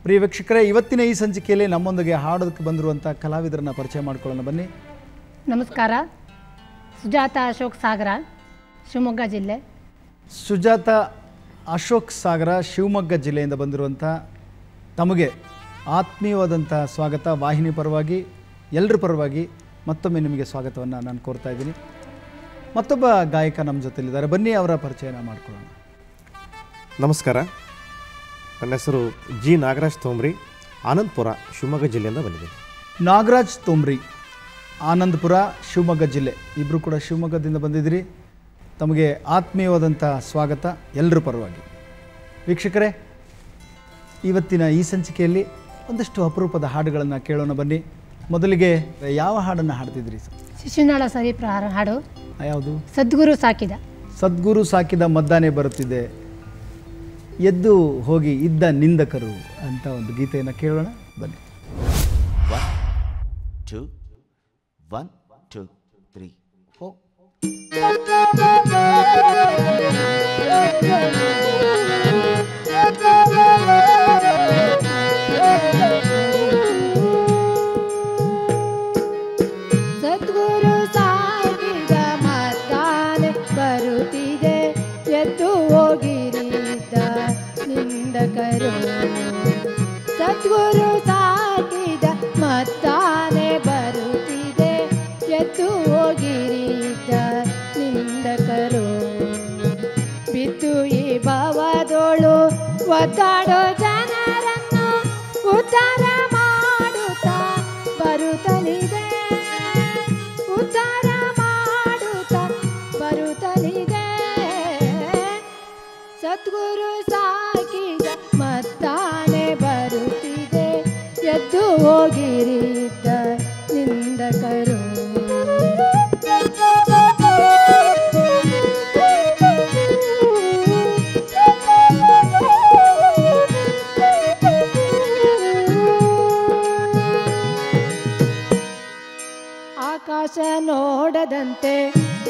ಪ್ರಿಯ ವೀಕ್ಷಕರೇ, ಇವತ್ತಿನ ಈ ಸಂಚಿಕೆಯಲ್ಲಿ ನಮ್ಮೊಂದಿಗೆ ಹಾಡೋದಕ್ಕೆ ಬಂದಿರುವಂಥ ಕಲಾವಿದರನ್ನು ಪರಿಚಯ ಮಾಡ್ಕೊಳ್ಳೋಣ ಬನ್ನಿ. ನಮಸ್ಕಾರ. ಸುಜಾತ ಅಶೋಕ್ ಸಾಗರ, ಶಿವಮೊಗ್ಗ ಜಿಲ್ಲೆ. ಸುಜಾತ ಅಶೋಕ್ ಸಾಗರ, ಶಿವಮೊಗ್ಗ ಜಿಲ್ಲೆಯಿಂದ ಬಂದಿರುವಂಥ ತಮಗೆ ಆತ್ಮೀಯವಾದಂಥ ಸ್ವಾಗತ. ವಾಹಿನಿ ಪರವಾಗಿ, ಎಲ್ಲರ ಪರವಾಗಿ ಮತ್ತೊಮ್ಮೆ ನಿಮಗೆ ಸ್ವಾಗತವನ್ನು ನಾನು ಕೋರ್ತಾ ಇದ್ದೀನಿ. ಮತ್ತೊಬ್ಬ ಗಾಯಕ ನಮ್ಮ ಜೊತೆಲಿದ್ದಾರೆ, ಬನ್ನಿ ಅವರ ಪರಿಚಯನ ಮಾಡ್ಕೊಳ್ಳೋಣ. ನಮಸ್ಕಾರ, ನನ್ನ ಹೆಸರು ಜಿ ನಾಗರಾಜ್ ತೋಮ್ರಿ, ಆನಂದಪುರ, ಶಿವಮೊಗ್ಗ ಜಿಲ್ಲೆಯಿಂದ ಬಂದಿದ್ದೀನಿ. ನಾಗರಾಜ್ ತೋಮ್ರಿ, ಆನಂದಪುರ, ಶಿವಮೊಗ್ಗ ಜಿಲ್ಲೆ, ಇಬ್ಬರು ಕೂಡ ಶಿವಮೊಗ್ಗದಿಂದ ಬಂದಿದ್ದೀರಿ. ತಮಗೆ ಆತ್ಮೀಯವಾದಂಥ ಸ್ವಾಗತ ಎಲ್ಲರ ಪರವಾಗಿ. ವೀಕ್ಷಕರೇ, ಇವತ್ತಿನ ಈ ಸಂಚಿಕೆಯಲ್ಲಿ ಒಂದಷ್ಟು ಅಪರೂಪದ ಹಾಡುಗಳನ್ನು ಕೇಳೋಣ ಬನ್ನಿ. ಮೊದಲಿಗೆ ಯಾವ ಹಾಡನ್ನು ಹಾಡ್ತಿದ್ರಿ ಸರ್? ಶಿಶುನಾಳ ಸರಿ ಪ್ರಹಾರ ಹಾಡು. ಯಾವುದು? ಸದ್ಗುರು ಸಾಕಿದ. ಸದ್ಗುರು ಸಾಕಿದ ಮದ್ದಾನೆ ಬರುತ್ತಿದೆ, ಎದ್ದು ಹೋಗಿ ಇದ್ದ ನಿಂದಕರು ಅಂತ ಒಂದು ಗೀತೆಯನ್ನು ಕೇಳೋಣ ಬನ್ನಿ. 1 2 1 2 3 4. ಸದ್ಗುರು ಸಾಕಿದ ಮದ್ದಾನೆ ಬರುತ್ತಿದೆ, ಎದ್ದು ಹೋಗಿರಿದ್ದ ನಿಂದಕರು. ಸದ್ಗುರು ಸಾಕಿದ ಮದ್ದಾನೆ ಬರುತ್ತಿದೆ, ಎದ್ದು ಹೋಗಿರಿದ್ದ ನಿಂದಕರು. ಬಿದ್ದು ಈ ಭವದೋಳು ಒದ್ದಾಡೋ ಜನರನ್ನು ಉದ್ಧಾರ ಮಾಡುತ್ತಾ ಬರುತ್ತಲಿದೆ, ಉದ್ಧಾರ ಮಾಡುತ್ತಾ ಬರುತ್ತಲಿದೆ. ಸದ್ಗುರು ಸಾಕಿದ ಮತ್ತಾನೆ ಬರುತ್ತಿದೆ, ಎದ್ದು ಹೋಗಿರಿದ್ದ ನಿಂದಕರು. ಆಕಾಶ ನೋಡದಂತೆ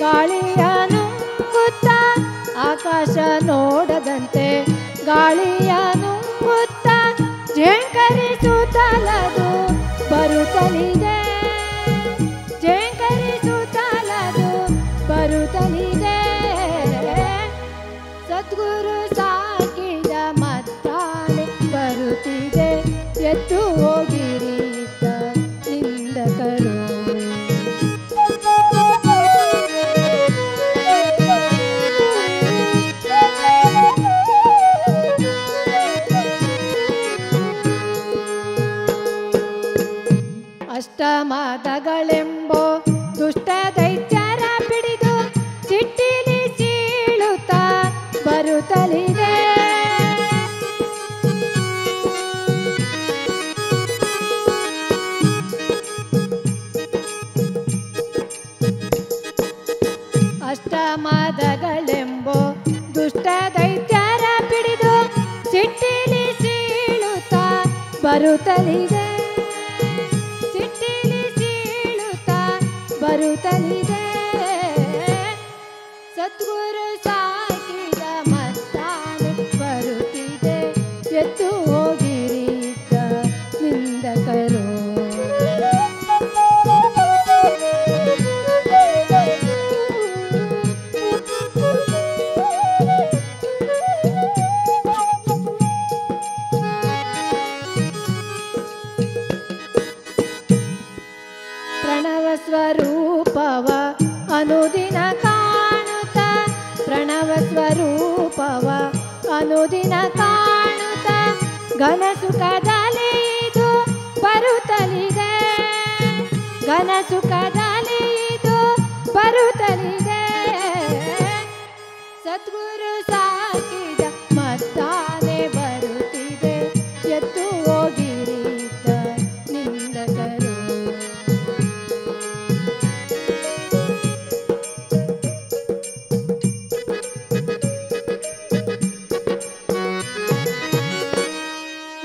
ಗಾಳಿಯ ನುಂಗುತ್ತಾ, ಆಕಾಶ ನೋಡದಂತೆ ಗಾಳಿಯ ನುಂಗುತ್ತಾ ಝೇಂಕರಿಸುತ್ತಲದು ಬರುತ್ತಲಿದೆ, ಝೇಂಕರಿಸುತ್ತಲದು ಬರುತ್ತಲಿದೆ. ಸದ್ಗುರು ಸಾಕಿದ ಮತ್ತಾನೆ ಬರುತ್ತಿದೆ, ಎದ್ದು ಹೋಗಿರಿದ್ದ ನಿಂದಕರು. ಅಷ್ಟಮದಗಳೆಂಬೋ ದುಷ್ಟ ದೈತ್ಯರ ಪಿಡಿದು ಚಿಟ್ಟಿಲಿ ಸೀಳುತ್ತಾ ಬರುತ್ತಲಿದೆ, ಅಷ್ಟಮದಗಳೆಂಬೋ ದುಷ್ಟ ದೈತ್ಯರ ಪಿಡಿದು ಚಿಟ್ಟಿಲಿ ಸೀಳುತ್ತಾ ಬರುತ್ತಲಿದೆ, ಸಿಟ್ಟಿಲಿ ಸೀಳುತ್ತಾ ಬರುತ್ತಲಿದೆ. ಸದ್ಗುರು ಸಾಕಿದ ಮತ್ತಾನೆ ಬರುತ್ತಿದೆ, ಎದ್ದು ಹೋಗಿರಿದ್ದ ನಿಂದಕರು. ಪ್ರಣವ ಸ್ವರೂಪವ ಅನುದಿನ ಕಾಣುತ್ತಾ, ಪ್ರಣವ ಸ್ವರೂಪವ ಅನುದಿನ ಕಾಣುತ್ತಾ ಘನ ಸುಖದಲ್ಲಿ ಇದು ಬರುತ್ತಲಿದೆ, ಘನ ಸುಖದಲ್ಲಿ ಇದು ಬರುತ್ತಲಿದೆ. ಸದ್ಗುರು ಸಾಕಿದ ಮತ್ತಾನೆ ಬರುತ್ತಿದೆ, ಎದ್ದು ಹೋಗಿರಿದ್ದ ನಿಂದಕರು.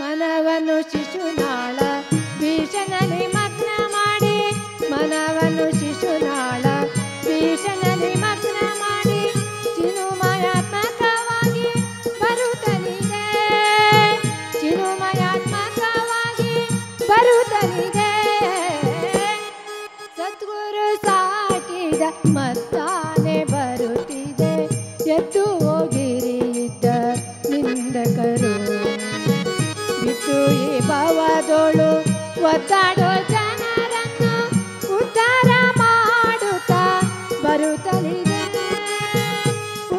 ಮನವನ್ನು ಶಿಶುನಾಳ ಭೀಷಣಲಿ ಮಗ್ನ ಮಾಡಿ, ಮನವನ್ನು ಶಿಶುನಾಳ ಭೀಷಣಲಿ ಮಗ್ನ ಮಾಡಿ ಚಿನುಮಯಾತ್ಮಕವಾಗಿ ಬರುತ್ತಲಿದೆ, ಚಿನುಮಯಾತ್ಮಕವಾಗಿ ಬರುತ್ತಲಿದೆ. ಸದ್ಗುರು ಸಾಕಿದ ಮತ್ತಾನೆ ಬರುತ್ತಿದೆ, ಎದ್ದು ಹೋಗಿರಿದ್ದ ನಿಂದಕರು. ಬಿದ್ದು ಈ ಭವದೊಳು ಒದ್ದಾಡೋ ಜನರನ್ನು ಉದ್ಧಾರ ಮಾಡುತ್ತಾ ಬರುತ್ತಲಿದೆ,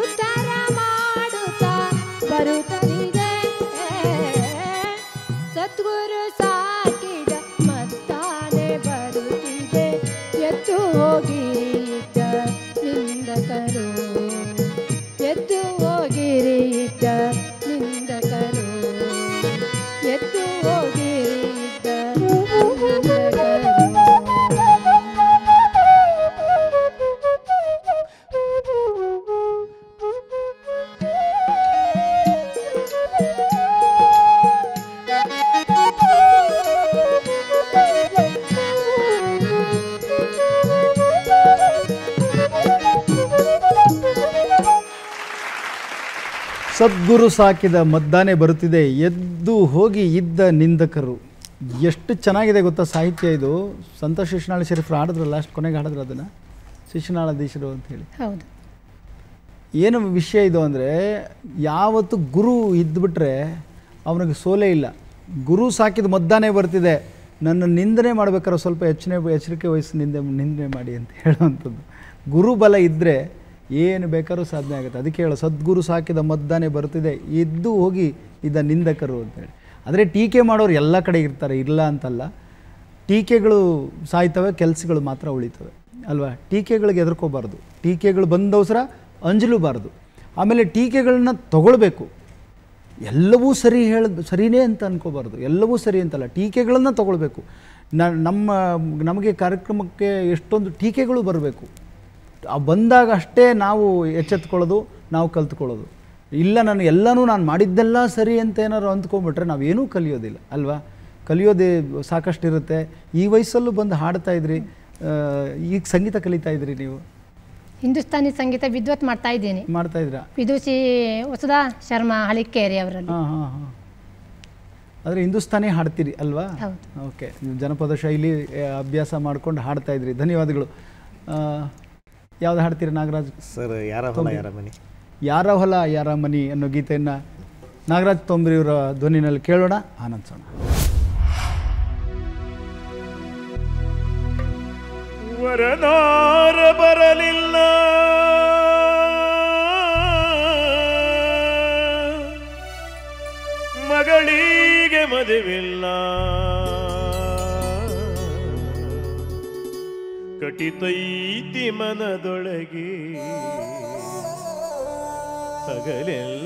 ಉದ್ಧಾರ ಮಾಡುತ್ತಾ ಬರುತ್ತಲಿದೆ. ಸದ್ಗುರು ಸಾಕಿದ ಮತ್ತಾನೆ ಬರುತ್ತಿದೆ, ಎದ್ದು ಹೋಗಿರಿದ್ದ ನಿಂದಕರು, ಎದ್ದು ಹೋಗಿರಿದ್ದ ನಿಂದಕರು, ಎದ್ದು ಹೋಗಿರಿದ್ದ ನಿಂದಕರು. ಸದ್ಗುರು ಸಾಕಿದ ಮದ್ದಾನೆ ಬರುತ್ತಿದೆ, ಎದ್ದು ಹೋಗಿ ಇದ್ದ ನಿಂದಕರು. ಎಷ್ಟು ಚೆನ್ನಾಗಿದೆ ಗೊತ್ತಾ ಸಾಹಿತ್ಯ ಇದು. ಸಂತೋಷ್ ಶಿಶುನಾಳ ಶರೀಫರು ಹಾಡಿದ್ರಲ್ಲ, ಲಾಸ್ಟ್ ಕೊನೆಗೆ ಹಾಡಿದ್ರು ಅದನ್ನು, ಶಿಶುನಾಳಧೀಶರು ಅಂತ ಹೇಳಿ. ಹೌದು. ಏನು ವಿಷಯ ಇದು ಅಂದರೆ, ಯಾವತ್ತು ಗುರು ಇದ್ದುಬಿಟ್ರೆ ಅವನಿಗೆ ಸೋಲೇ ಇಲ್ಲ. ಗುರು ಸಾಕಿದ ಮದ್ದಾನೆ ಬರ್ತಿದೆ, ನನ್ನ ನಿಂದನೆ ಮಾಡ್ಬೇಕಾದ್ರೆ ಸ್ವಲ್ಪ ಎಚ್ಚರಿಕೆ ವಹಿಸಿ ನಿಂದನೆ ಮಾಡಿ ಅಂತ ಹೇಳುವಂಥದ್ದು. ಗುರು ಬಲ ಇದ್ದರೆ ಏನು ಬೇಕಾದ್ರೂ ಸಾಧನೆ ಆಗುತ್ತೆ. ಅದಕ್ಕೆ ಹೇಳೋ ಸದ್ಗುರು ಸಾಕಿದ ಮದ್ದಾನೆ ಬರುತ್ತಿದೆ ಎದ್ದು ಹೋಗಿ ಇದ್ದ ನಿಂದಕರು ಅಂತೇಳಿ. ಆದರೆ ಟೀಕೆ ಮಾಡೋರು ಎಲ್ಲ ಕಡೆ ಇರ್ತಾರೆ, ಇಲ್ಲ ಅಂತಲ್ಲ. ಟೀಕೆಗಳು ಸಾಯ್ತವೆ, ಕೆಲಸಗಳು ಮಾತ್ರ ಉಳಿತವೆ ಅಲ್ವಾ. ಟೀಕೆಗಳಿಗೆ ಎದುರ್ಕೋಬಾರ್ದು, ಟೀಕೆಗಳು ಬಂದವಸರ ಅಂಜಲೂಬಾರ್ದು. ಆಮೇಲೆ ಟೀಕೆಗಳನ್ನ ತಗೊಳ್ಬೇಕು. ಎಲ್ಲವೂ ಸರಿನೇ ಅಂತ ಅನ್ಕೋಬಾರ್ದು, ಎಲ್ಲವೂ ಸರಿ ಅಂತಲ್ಲ, ಟೀಕೆಗಳನ್ನು ತಗೊಳ್ಬೇಕು. ನಮಗೆ ಕಾರ್ಯಕ್ರಮಕ್ಕೆ ಎಷ್ಟೊಂದು ಟೀಕೆಗಳು ಬರಬೇಕು. ಬಂದಾಗ ಅಷ್ಟೇ ನಾವು ಎಚ್ಚೆತ್ಕೊಳ್ಳೋದು, ನಾವು ಕಲ್ತ್ಕೊಳ್ಳೋದು. ಇಲ್ಲ ಎಲ್ಲನೂ ನಾನು ಮಾಡಿದ್ದೆಲ್ಲ ಸರಿ ಅಂತ ಏನಾದ್ರು ಅಂದ್ಕೊಂಡ್ಬಿಟ್ರೆ ನಾವೇನೂ ಕಲಿಯೋದಿಲ್ಲ ಅಲ್ವಾ. ಕಲಿಯೋದೇ ಸಾಕಷ್ಟಿರುತ್ತೆ. ಈ ವಯಸ್ಸಲ್ಲೂ ಬಂದು ಹಾಡ್ತಾ ಇದ್ರಿ, ಈಗ ಸಂಗೀತ ಕಲಿತಾ ಇದ್ರಿ ನೀವು? ಹಿಂದೂಸ್ತಾನಿ ಸಂಗೀತ ವಿದ್ವತ್ ಮಾಡ್ತಾ ಇದ್ದೀನಿ. ಮಾಡ್ತಾ ಇದ್ರಾ? ವಿದುಷಿ ವಸುಧಾ ಶರ್ಮಾ ಹಳಿಕೇರಿ ಅವರಲ್ಲಿ. ಆದರೆ ಹಿಂದೂಸ್ತಾನಿ ಹಾಡ್ತೀರಿ ಅಲ್ವಾ? ಹೌದು. ಓಕೆ, ನೀವು ಜನಪದ ಶೈಲಿ ಅಭ್ಯಾಸ ಮಾಡ್ಕೊಂಡು ಹಾಡ್ತಾ ಇದ್ರಿ. ಧನ್ಯವಾದಗಳು. ಯಾವ್ದು ಹಾಡ್ತೀರಿ ನಾಗರಾಜ್ ಸರ್? ಯಾರ ಹೊಲ ಯಾರ ಮನಿ. ಯಾರ ಹೊಲ ಯಾರ ಮನಿ ಅನ್ನೋ ಗೀತೆಯನ್ನು ನಾಗರಾಜ್ ತೊಂಬ್ರಿಯವರ ಧ್ವನಿನಲ್ಲಿ ಕೇಳೋಣ, ಆನಂದಿಸೋಣ. ವರನಾರ ಬರಲಿಲ್ಲ, ಮಗಳಿಗೆ ಮದುವಿಲ್ಲ, ಕಟಿತೈತಿ ಮನದೊಳಗೆ ಹಗಲೆಲ್ಲ.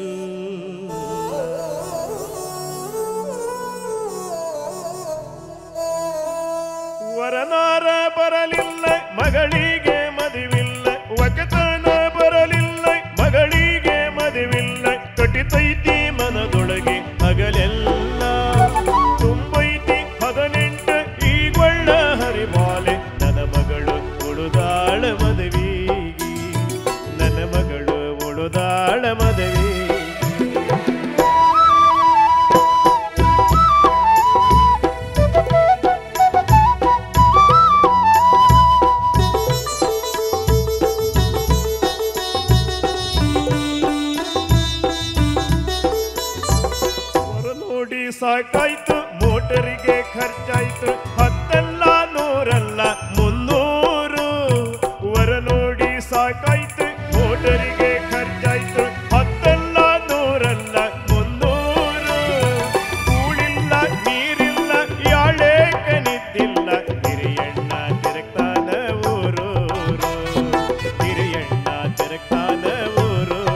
ವರನಾರ ಬರಲಿಲ್ಲ, ಮಗಳಿಗೆ ಮದುವಿಲ್ಲ, ಒಕ್ಕತನ ಬರಲಿಲ್ಲ, ಮಗಳಿಗೆ ಮದುವಿಲ್ಲ, ಕಟಿತೈತಿ ಮನದೊಳಗೆ ಹಗಲೆಲ್ಲ. ತುಂಬೈತಿ 18 ಈಗೊಳ್ಳ ಹರಿಮಾಲೆ, ನನ್ನ ಮಗಳು ಉಳುದಾಳ ಮದುವೆಗೆ, ನನ್ನ ಮಗಳು ಉಳುದಾಳ ಮದುವೆ. ಸಾಕಾಯ್ತು ಮೋಟರಿಗೆ ಖರ್ಚಾಯ್ತು, 10 100 300. ವರ ನೋಡಿ ಸಾಕಾಯ್ತು ಮೋಟರಿಗೆ ಖರ್ಚಾಯ್ತು, 10 100 300. ಕೂಳಿಲ್ಲ ನೀರಿಲ್ಲ ಯಾಳೆ ಕನಿದ್ದಿಲ್ಲ, ಹಿರಿಯಣ್ಣ ತಿರುಗ್ತಾನ ಊರೂರು, ಹಿರಿಯಣ್ಣ ತಿರುಗ್ತಾನ ಊರೂರು.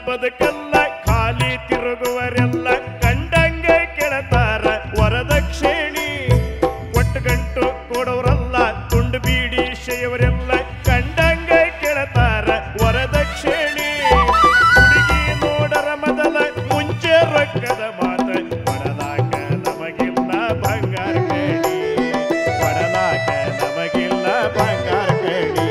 ಬದುಕಲ್ಲ ಖಾಲಿ ತಿರುಗುವರೆಲ್ಲ, ಕಂಡಂಗೆ ಕೆಳತಾರ ವರದಕ್ಷಿಣಿ. ಒಟ್ಟು ಗಂಟು ಕೊಡೋರಲ್ಲ ತುಂಡು ಬೀಡಿ ಶೆಯವರೆಲ್ಲ, ಕಂಡಂಗೆ ಕೆಳತಾರ ವರದಕ್ಷಿಣಿ. ಹುಡುಗಿ ನೋಡರ ಮೊದಲ ಮುಂಚೆ ರೊಕ್ಕದ ಮಾತ, ಕೊಡಲಾಕ ನಮಗಿಲ್ಲ ಬಂಗಾರ ಕಡಿ, ಕೊಡಲಾಕ ನಮಗಿಲ್ಲ ಬಂಗಾರ ಕಡಿ.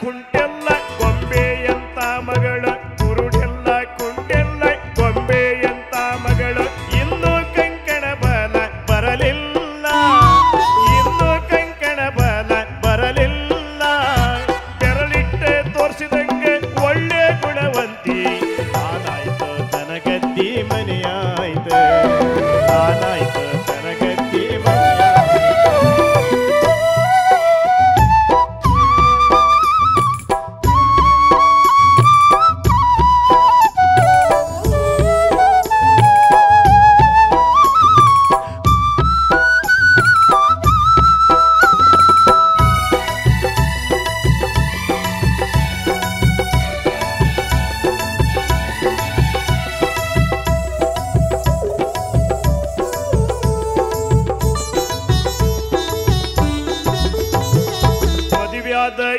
ಕುಂಟೆಲ್ಲ ಗೊಂಬೆಯಂತ ಮಗಳು, ಕುರುಡೆಲ್ಲ ಕುಂಟೆಲ್ಲ ಗೊಂಬೆಯಂತ ಮಗಳು. ಇನ್ನು ಕಂಕಣ ಬಲ ಬರಲಿಲ್ಲ, ಇನ್ನು ಕಂಕಣ ಬಲ ಬರಲಿಲ್ಲ. ಬೆರಳಿಟ್ಟೆ ತೋರಿಸಿದಂಗೆ ಒಳ್ಳೆ ಗುಣವಂತಿ, ಆನಾಯ್ತು ತನಗದ್ದಿ ಮನೆಯಾಯ್ತು, ಆನಾಯ್ತು ತನಗದ್ದಿ ಮನೆಯಾಯ್ತು.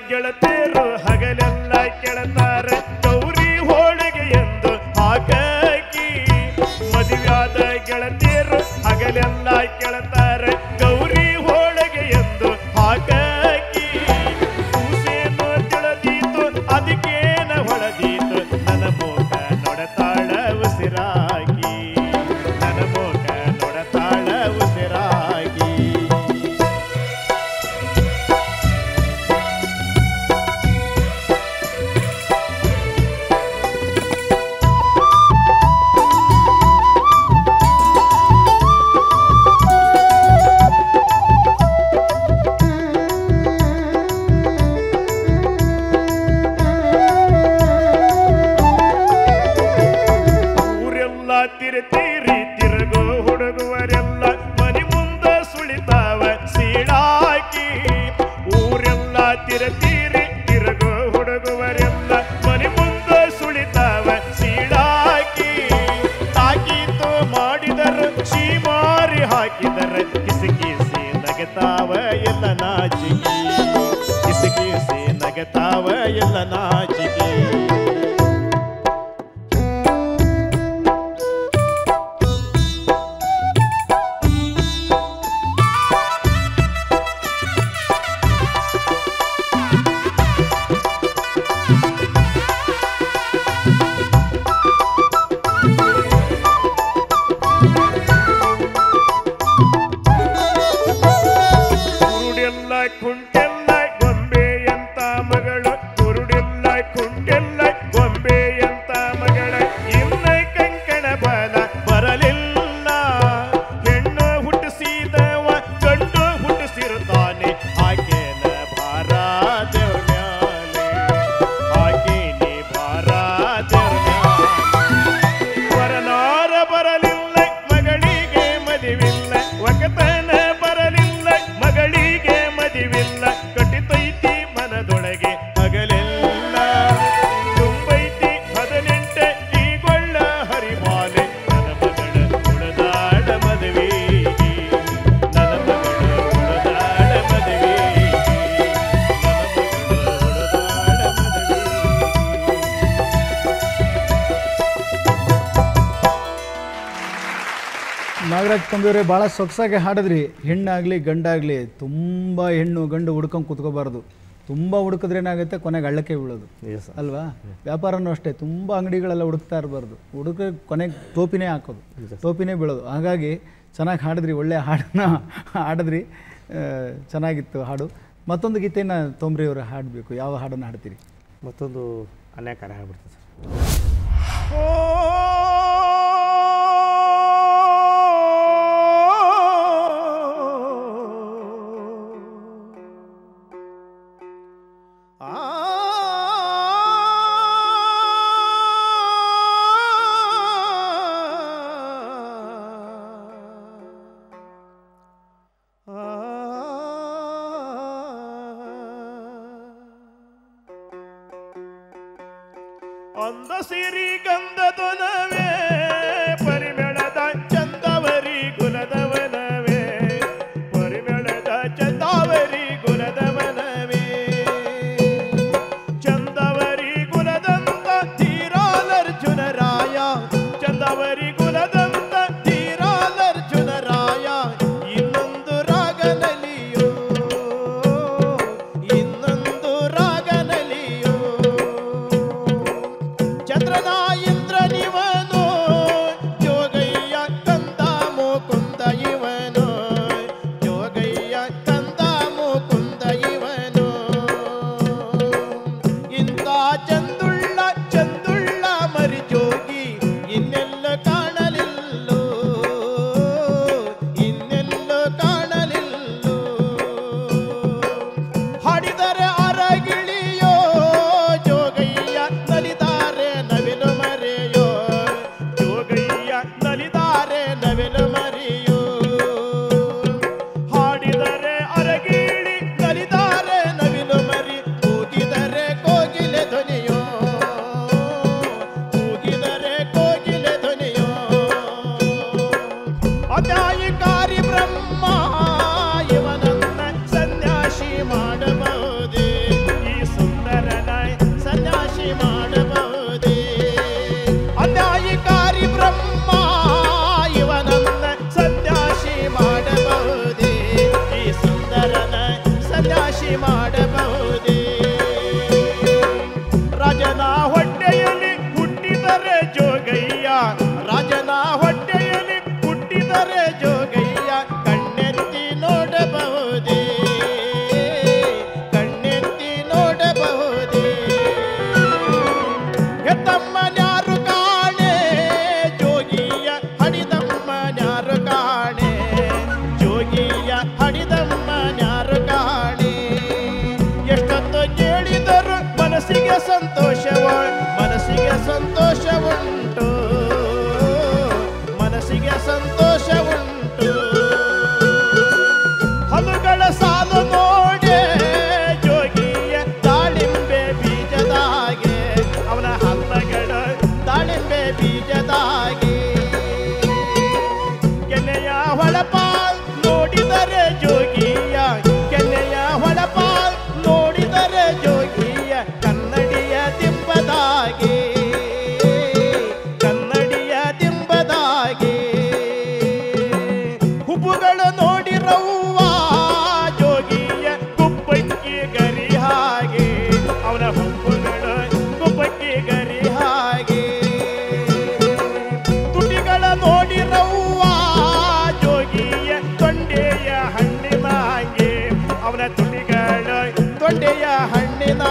ಗೆಳತಿಯರು ಹಗಲೆಲ್ಲ ಕೆಳತಾರೆ, ಗೌರಿ ಹೋಳಿಗೆ ಎಂದು ಹಾಕ ಹಾಕಿದರೆ ಕಿಸಿಕಿಸಿ ನಗತಾವ ಎಲ್ಲ ನಾಚಿಕೆ ಕಿಸಿಕಿಸಿ ನಗತಾವ ಎಲ್ಲ ನಾಚಿಕೆ ಕುಂಟೆಲ್ಲ ಗೊಂಬೆಯಂತ ಮಗಳು ಕುರುಡೆಲ್ಲ ಕುಂಟೆಲ್ಲ ಗೊಂಬೆಯಂತ ಮಗಳ ಇನ್ನ ಕಂಕಣ ಬಲ ಬರಲಿಲ್ಲ ಹೆಣ್ಣು ಹುಟ್ಟಿಸಿದವ ಗಂಡು ಹುಟ್ಟಿಸಿರುತ್ತಾನೆ ಆಕೆನ ಭಾರ ದೇವ್ರ ಮ್ಯಾಲೆ ಆಕೆನಿ ಭಾರ ದೇವ್ರ ಮ್ಯಾಲೆ ವರನಾರ ಬರಲಿಲ್ಲ ಮಗಳಿಗೆ ಮದುವಿಲ್ಲ ಒಕತನ ಬರಲಿಲ್ಲ ಮಗಳಿಗೆ ಮದಿವಿಲ್ಲ ಕಟ್ಟಿತೈತಿ ಮನದೊಳಗೆ ಹಗಲೆಲ್ಲ ತುಂಬೈತಿ 18 ಈಗೊಳ್ಳ ಹರಿಮಾಲೆ ನನ್ನ ಮಗಳ ಕುಡದಾಡ ಮದುವೆಗೆ ನನ್ನ ಮಗಳ ಕುಡದಾಡ ಮದುವೆಗೆ ನನ್ನ ಮಗಳ ಕುಡದಾಡ ಮದುವೆಗೆ. ನಾಗರಾಜ್ ಕಂಬಿಯವರೇ ಭಾಳ ಸೊಗಸಾಗಿ ಹಾಡಿದ್ರಿ. ಹೆಣ್ಣಾಗಲಿ ಗಂಡಾಗಲಿ ತುಂಬ ಹೆಣ್ಣು ಗಂಡು ಹುಡ್ಕೊಂಡು ಕೂತ್ಕೋಬಾರ್ದು. ತುಂಬ ಹುಡುಕಿದ್ರೆ ಏನಾಗುತ್ತೆ, ಕೊನೆಗೆ ಹಳ್ಳಕ್ಕೆ ಬೀಳೋದು ಅಲ್ವಾ? ವ್ಯಾಪಾರನೂ ಅಷ್ಟೇ, ತುಂಬ ಅಂಗಡಿಗಳೆಲ್ಲ ಹುಡುಕ್ತಾ ಇರಬಾರ್ದು. ಹುಡುಗ ಕೊನೆಗೆ ಟೋಪಿನೇ ಹಾಕೋದು, ಟೋಪಿನೇ ಬೀಳೋದು. ಹಾಗಾಗಿ ಚೆನ್ನಾಗಿ ಹಾಡಿದ್ರಿ, ಒಳ್ಳೆಯ ಹಾಡನ್ನ ಹಾಡಿದ್ರಿ, ಚೆನ್ನಾಗಿತ್ತು ಹಾಡು. ಮತ್ತೊಂದು ಗೀತೆಯನ್ನು ತೊಂಬ್ರಿ ಅವರು ಹಾಡಬೇಕು. ಯಾವ ಹಾಡನ್ನು ಹಾಡ್ತೀರಿ? ಮತ್ತೊಂದು ಅನ್ಯಾಕಾರ ಆಗ್ಬಿಡ್ತದೆ ಅಂದ ಸಿರಿ ಗಂಧದನವೇ ಪರಿಮಳದ ಚಂದವರಿ ಕುಲದವನವೇ ಪರಿಮಳದ ಚಂದವರಿ ಕುಲದವನವೇ ಚಂದವರಿ ಕುಲದಂತ ತೀರಾಲರ್ಜುನರಾಯ ಚಂದವರಿ ಕುಲದಂತ ತೀರಾಲರ್ಜುನರಾಯ ಇನ್ನೊಂದು ರಾಗನಲಿಯೋ ಇನ್ನೊಂದು ರಾಗನಲಿಯೋ ಚಂದ್ರನ ಇಂದ್ರನಿವನು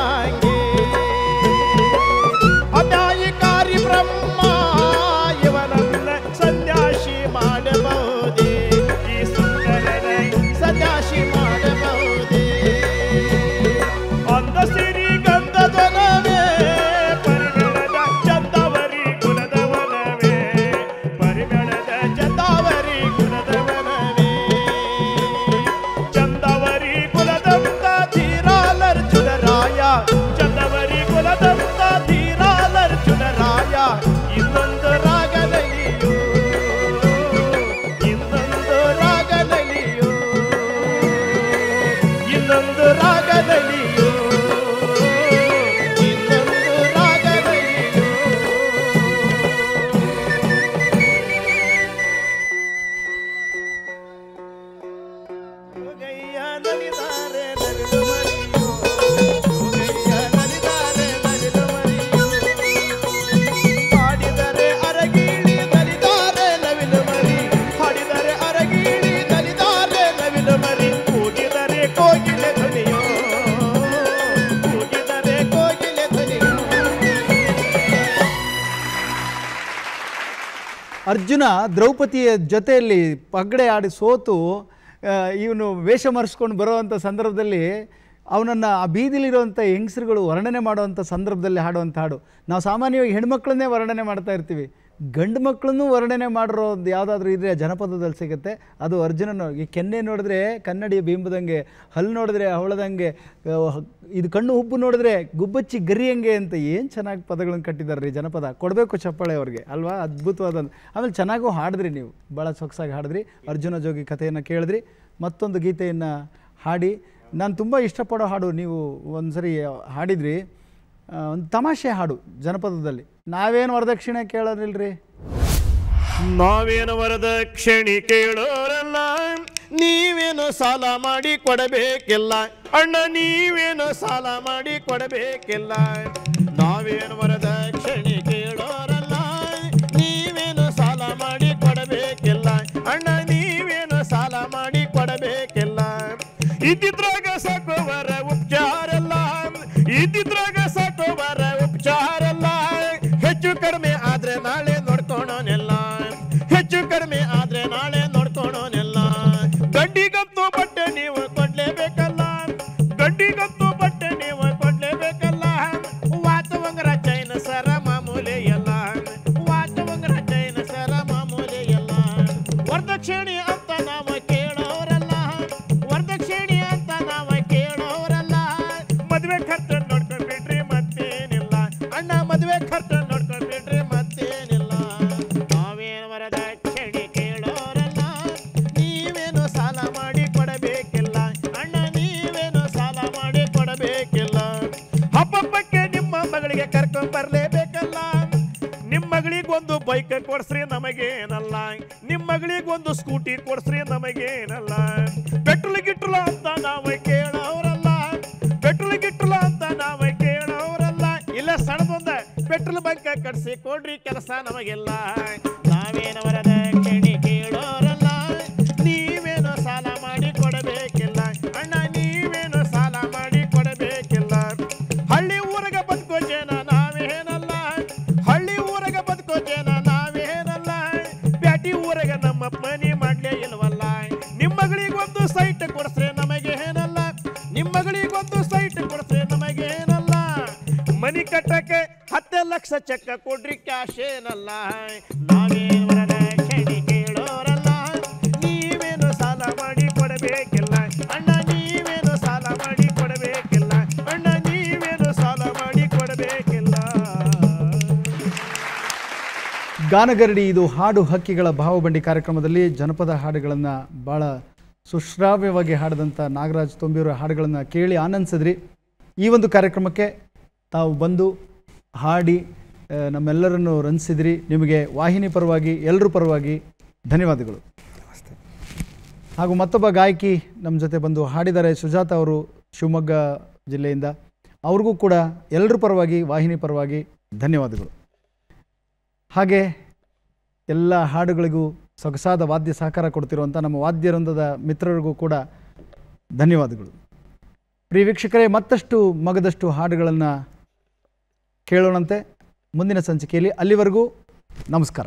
ಅನ್ಯಾಯಕ್ಕೆ ಅನ್ಯಾಯಕಾರಿ ಬ್ರಹ್ಮ ಇವನನ್ನ ಸನ್ಯಾಸಿ ಮಾಡಬಹುದೇ ಈ ಸುಂದರನ ಸನ್ಯಾಸಿ ಮಾಡಬಹುದೇ ಅಂದ ಸಿರಿ ಗಂಧದೊಲವೇ ಪರಿಮಳದ ಚಂದವರಿ ಕುಲದವನವೇ ಪರಿಮಳದ ಚಂದವರಿ ಕುಲದವನವೇ ಚಂದವರಿ ಕುಲದಂತ ಧೀರಾಲರ್ಜುನರಾಯ ಚಂದವರಿ ಕುಲದಂತ ಧೀರಾಲರ್ಜುನರಾಯ ಇನ್ನೊಂದು ರಾಗದಲ್ಲಿಯೂ ಇನ್ನೊಂದು ರಾಗದಲ್ಲಿಯೂ ಇನ್ನೊಂದು ರಾಗದಲ್ಲಿಯೂ ಇನ್ನೊಂದು ರಾಗದಲ್ಲಿಯೂ ಯೋಗಯ್ಯ ನಲಿದಾರೆ ನಲಿದು ಮರಿಯೋ ಯೋಗಯ್ಯ ನಲಿದಾರೆ ನಲಿದು ಮರಿಯೋ ಹಾಡಿದರೆ ಅರಗಿಳಿ ನಲಿದಾರೆ ನವಿಲು ಮರಿ ಹಾಡಿದರೆ ಅರಗಿಳಿ ನಲಿದಾರೆ ನವಿಲು ಮರಿ ಕೂಗಿದರೆ ಕೋಗಿಲೆ ಧ್ವನಿಯೋ ಕೂಗಿದರೆ ಕೋಗಿಲೆ ಧ್ವನಿಯೋ ಅರ್ಜುನ ದ್ರೌಪದಿಯ ಜೊತೆಯಲ್ಲಿ ಪಗಡೆ ಆಡಿ ಸೋತು ಇವನು ವೇಷ ಮರೆಸ್ಕೊಂಡು ಬರೋವಂಥ ಸಂದರ್ಭದಲ್ಲಿ ಅವನನ್ನು ಆ ಬೀದಿಲಿರುವಂಥ ಹೆಂಗಸರುಗಳು ವರ್ಣನೆ ಮಾಡುವಂಥ ಸಂದರ್ಭದಲ್ಲಿ ಹಾಡುವಂಥ ಹಾಡು. ನಾವು ಸಾಮಾನ್ಯವಾಗಿ ಹೆಣ್ಮಕ್ಳನ್ನೇ ವರ್ಣನೆ ಮಾಡ್ತಾ ಇರ್ತೀವಿ, ಗಂಡು ಮಕ್ಕಳನ್ನೂ ವರ್ಣನೆ ಮಾಡಿರೋದು ಯಾವುದಾದ್ರೂ ಇದ್ರೆ ಜನಪದದಲ್ಲಿ ಸಿಗುತ್ತೆ. ಅದು ಅರ್ಜುನನ ಈ ಕೆನ್ನೆ ನೋಡಿದ್ರೆ ಕನ್ನಡಿಯ ಬಿಂಬದಂಗೆ, ಹಲ್ಲು ನೋಡಿದ್ರೆ ಹವಳದಂಗೆ, ಇದು ಕಣ್ಣು ಹುಬ್ಬು ನೋಡಿದ್ರೆ ಗುಬ್ಬಚ್ಚಿ ಗರಿಯಂಗೆ ಅಂತ ಏನು ಚೆನ್ನಾಗಿ ಪದಗಳನ್ನು ಕಟ್ಟಿದ್ದಾರೆ ರೀ. ಜನಪದ ಕೊಡಬೇಕು ಚಪ್ಪಾಳೆ ಅವ್ರಿಗೆ ಅಲ್ವಾ, ಅದ್ಭುತವಾದ. ಆಮೇಲೆ ಚೆನ್ನಾಗೂ ಹಾಡಿದ್ರಿ, ನೀವು ಭಾಳ ಸೊಗಸಾಗಿ ಹಾಡಿದ್ರಿ. ಅರ್ಜುನ ಜೋಗಿ ಕಥೆಯನ್ನು ಕೇಳಿದ್ರಿ. ಮತ್ತೊಂದು ಗೀತೆಯನ್ನು ಹಾಡಿ, ನಾನು ತುಂಬ ಇಷ್ಟಪಡೋ ಹಾಡು ನೀವು ಒಂದು ಸರಿ ಹಾಡಿದ್ರಿ, ಒಂದು ತಮಾಷೆ ಹಾಡು ಜನಪದದಲ್ಲಿ. ನಾವೇನು ವರದಕ್ಷಿಣೆ ಕೇಳೋದಿಲ್ರಿ, ನಾವೇನು ವರದಕ್ಷಿಣೆ ಕೇಳೋರಲ್ಲ, ನೀವೇನು ಸಾಲ ಮಾಡಿ ಕೊಡಬೇಕಿಲ್ಲ ಅಣ್ಣ, ನೀವೇನು ಸಾಲ ಮಾಡಿ ಕೊಡಬೇಕಿಲ್ಲ. ನಾವೇನು ವರದಕ್ಷಿಣೆ ಕೇಳೋರಲ್ಲ, ನೀವೇನು ಸಾಲ ಮಾಡಿ ಕೊಡಬೇಕಿಲ್ಲ ಅಣ್ಣ, ನೀವೇನು ಸಾಲ ಮಾಡಿ ಕೊಡಬೇಕಿಲ್ಲ. ಇದ್ದಿದ್ರಾಗ ಸಾಕೋವರ ಉಪಚಾರಲ್ಲ, ಇದ್ದಿದ್ರಾಗ ಸಾಕೋವರ ಉಪಚಾರಲ್ಲ. ಹೆಚ್ಚು ಕಡಿಮೆ ಆದ್ರೆ ನಾಳೆ ನೋಡ್ಕೊಳೋನೆಲ್ಲ, ಹೆಚ್ಚು ಕಡಿಮೆ ಆದ್ರೆ ನಾಳೆ ನೋಡ್ಕೊಳೋನೆಲ್ಲ. ಗಂಡಿಗಂತೂ ಬಟ್ಟೆ ನೀವು ಕೊಡ್ಲೇಬೇಕಲ್ಲ, ಗಂಡಿಗಂತೂ ಬಟ್ಟೆ ನೀವು ಕೊಡ್ಲೇಬೇಕಲ್ಲ. ವಾತವಂಗರ ಚೈನ ಸರ ಮಾಮೂಲಿ ಎಲ್ಲ, ವಾತವಂಗರ ಚೈನ ಸರ ಮಾಮೂಲಿ ಎಲ್ಲ. ವರದಕ್ಷಿಣೆ ಅಂತ ನಾವು ಕೇಳೋರಲ್ಲ, ವರದಕ್ಷಿಣೆ ಅಂತ ನಾವು ಕೇಳೋರಲ್ಲ. ಮದುವೆ ಖರ್ಚ ನೋಡ್ಕೊಂಡ್ಬಿಟ್ರಿ ಮತ್ತೇನಿಲ್ಲ ಅಣ್ಣ, ಮದುವೆ ಖರ್ಚ ನೋಡ್ಕೊಂಡ್ಬಿಟ್ರಿ ಮತ್ತೇನಿಲ್ಲ. ನಾವೇನು ವರದಕ್ಷಿಣೆ ಕೇಳೋರಲ್ಲ, ನೀವೇನು ಸಾಲ ಮಾಡಿ ಕೊಡಬೇಕಿಲ್ಲ ಅಣ್ಣ, ನೀವೇನು ಸಾಲ ಮಾಡಿ ಕೊಡಬೇಕಿಲ್ಲ. ಹಬ್ಬಕ್ಕೆ ನಿಮ್ಮ ಮಗಳಿಗೆ ಕರ್ಕೊಂಡ್ ಬರ್ಲೇಬೇಕಲ್ಲ, ನಿಮ್ಮ ಮಗಳಿಗೊಂದು ಬೈಕ್ ಕೊಡ್ಸ್ರಿ ನಮಗೇನಲ್ಲ, ನಿಮ್ಮ ಮಗಳಿಗೊಂದು ಸ್ಕೂಟಿ ಕೊಡ್ಸ್ರಿ ನಮಗೇನಲ್ಲ. ಪೆಟ್ರೋಲ್ ಗಿಟ್ರೋಲ್ ಅಂತ ನಾವು ಕೇಳೋರಲ್ಲ, ಪೆಟ್ರೋಲ್ ಗಿಟ್ರೋಲ್ ಅಂತ ನಾವು ಕೇಳೋರಲ್ಲ. ಇಲ್ಲ ಸಣ್ಣದೊಂದ ಪೆಟ್ರೋಲ್ ಬಂಕ್ ಕಟ್ಸಿ ಕೊಡ್ರಿ ಕೆಲಸ ನಮಗೆಲ್ಲ. ನಾವೇನು ವರದಕ್ಷಿಣೆ ಕೇಳೋರಲ್ಲ, ನೀವೇನು ಸಾಲ ಮಾಡಿ ಕೊಡಬೇಕಿಲ್ಲ ಅಣ್ಣ, ನೀವೇನು ಸಾಲ ಮಾಡಿ ಕೊಡಬೇಕಿಲ್ಲ. ಹಳ್ಳಿ ಊರಗ ಬದುಕೋ ಜನ ನಾವೇನಲ್ಲ, ಹಳ್ಳಿ ಊರಗ ಬದುಕೋ ಜನ ನಾವೇನಲ್ಲ. ಬ್ಯಾಟಿ ಊರಗ ನಮ್ಮ ಮನಿ ಮಾಡ್ಲೇ ಇಲ್ವಲ್ಲ. ನಿಮ್ಮ ಮಗಳಿಗೊಂದು ಸೈಟ್ ಕೊಡ್ಸ್ರೆ ನಮಗೇನಲ್ಲ, ನಿಮ್ಮ ಮಗಳಿಗೊಂದು ಸೈಟ್ ಕೊಡ್ಸ್ರೆ ನಮಗೇನಲ್ಲ. ಮನಿ ಕಟ್ಟಕ್ಕೆ 10 ಲಕ್ಷ ಚೆಕ್ ಕೊಡ್ರಿ ಕ್ಯಾಶ್ ಏನಲ್ಲ. ನಾವೇನು ವರದಕ್ಷಿಣೆ ಕೇಳೋರಲ್ಲ, ನೀವೇನು ಸಾಲ ಮಾಡಿ ಕೊಡಬೇಕಿಲ್ಲ ಅಣ್ಣ, ನೀವೇನು ಸಾಲ ಮಾಡಿ ಕೊಡಬೇಕಿಲ್ಲ ಅಣ್ಣ, ನೀವೇನು ಸಾಲ ಮಾಡಿ ಕೊಡಬೇಕಿಲ್ಲ. ಗಾನಗರಡಿ ಇದು ಹಾಡು ಹಕ್ಕಿಗಳ ಭಾವಬಂಡಿ ಕಾರ್ಯಕ್ರಮದಲ್ಲಿ ಜನಪದ ಹಾಡುಗಳನ್ನು ಭಾಳ ಸುಶ್ರಾವ್ಯವಾಗಿ ಹಾಡಿದಂಥ ನಾಗರಾಜ್ ತೊಂಬಿಯವರ ಹಾಡುಗಳನ್ನು ಕೇಳಿ ಆನಂದಿಸಿದ್ರಿ. ಈ ಒಂದು ಕಾರ್ಯಕ್ರಮಕ್ಕೆ ತಾವು ಬಂದು ಹಾಡಿ ನಮ್ಮೆಲ್ಲರನ್ನು ರಂಜಿಸಿದ್ರಿ. ನಿಮಗೆ ವಾಹಿನಿ ಪರವಾಗಿ ಎಲ್ಲರ ಪರವಾಗಿ ಧನ್ಯವಾದಗಳು. ಹಾಗೂ ಮತ್ತೊಬ್ಬ ಗಾಯಕಿ ನಮ್ಮ ಜೊತೆ ಬಂದು ಹಾಡಿದ್ದಾರೆ, ಸುಜಾತ ಅವರು ಶಿವಮೊಗ್ಗ ಜಿಲ್ಲೆಯಿಂದ. ಅವ್ರಿಗೂ ಕೂಡ ಎಲ್ಲರ ಪರವಾಗಿ ವಾಹಿನಿ ಪರವಾಗಿ ಧನ್ಯವಾದಗಳು. ಹಾಗೆ ಎಲ್ಲ ಹಾಡುಗಳಿಗೂ ಸೊಗಸಾದ ವಾದ್ಯ ಸಹಕಾರ ಕೊಡ್ತಿರುವಂಥ ನಮ್ಮ ವಾದ್ಯವೃಂದದ ಮಿತ್ರರಿಗೂ ಕೂಡ ಧನ್ಯವಾದಗಳು. ಪ್ರಿಯ ವೀಕ್ಷಕರೇ, ಮತ್ತಷ್ಟು ಮಗದಷ್ಟು ಹಾಡುಗಳನ್ನು ಕೇಳೋಣಂತೆ ಮುಂದಿನ ಸಂಚಿಕೆಯಲ್ಲಿ. ಅಲ್ಲಿವರೆಗೂ ನಮಸ್ಕಾರ.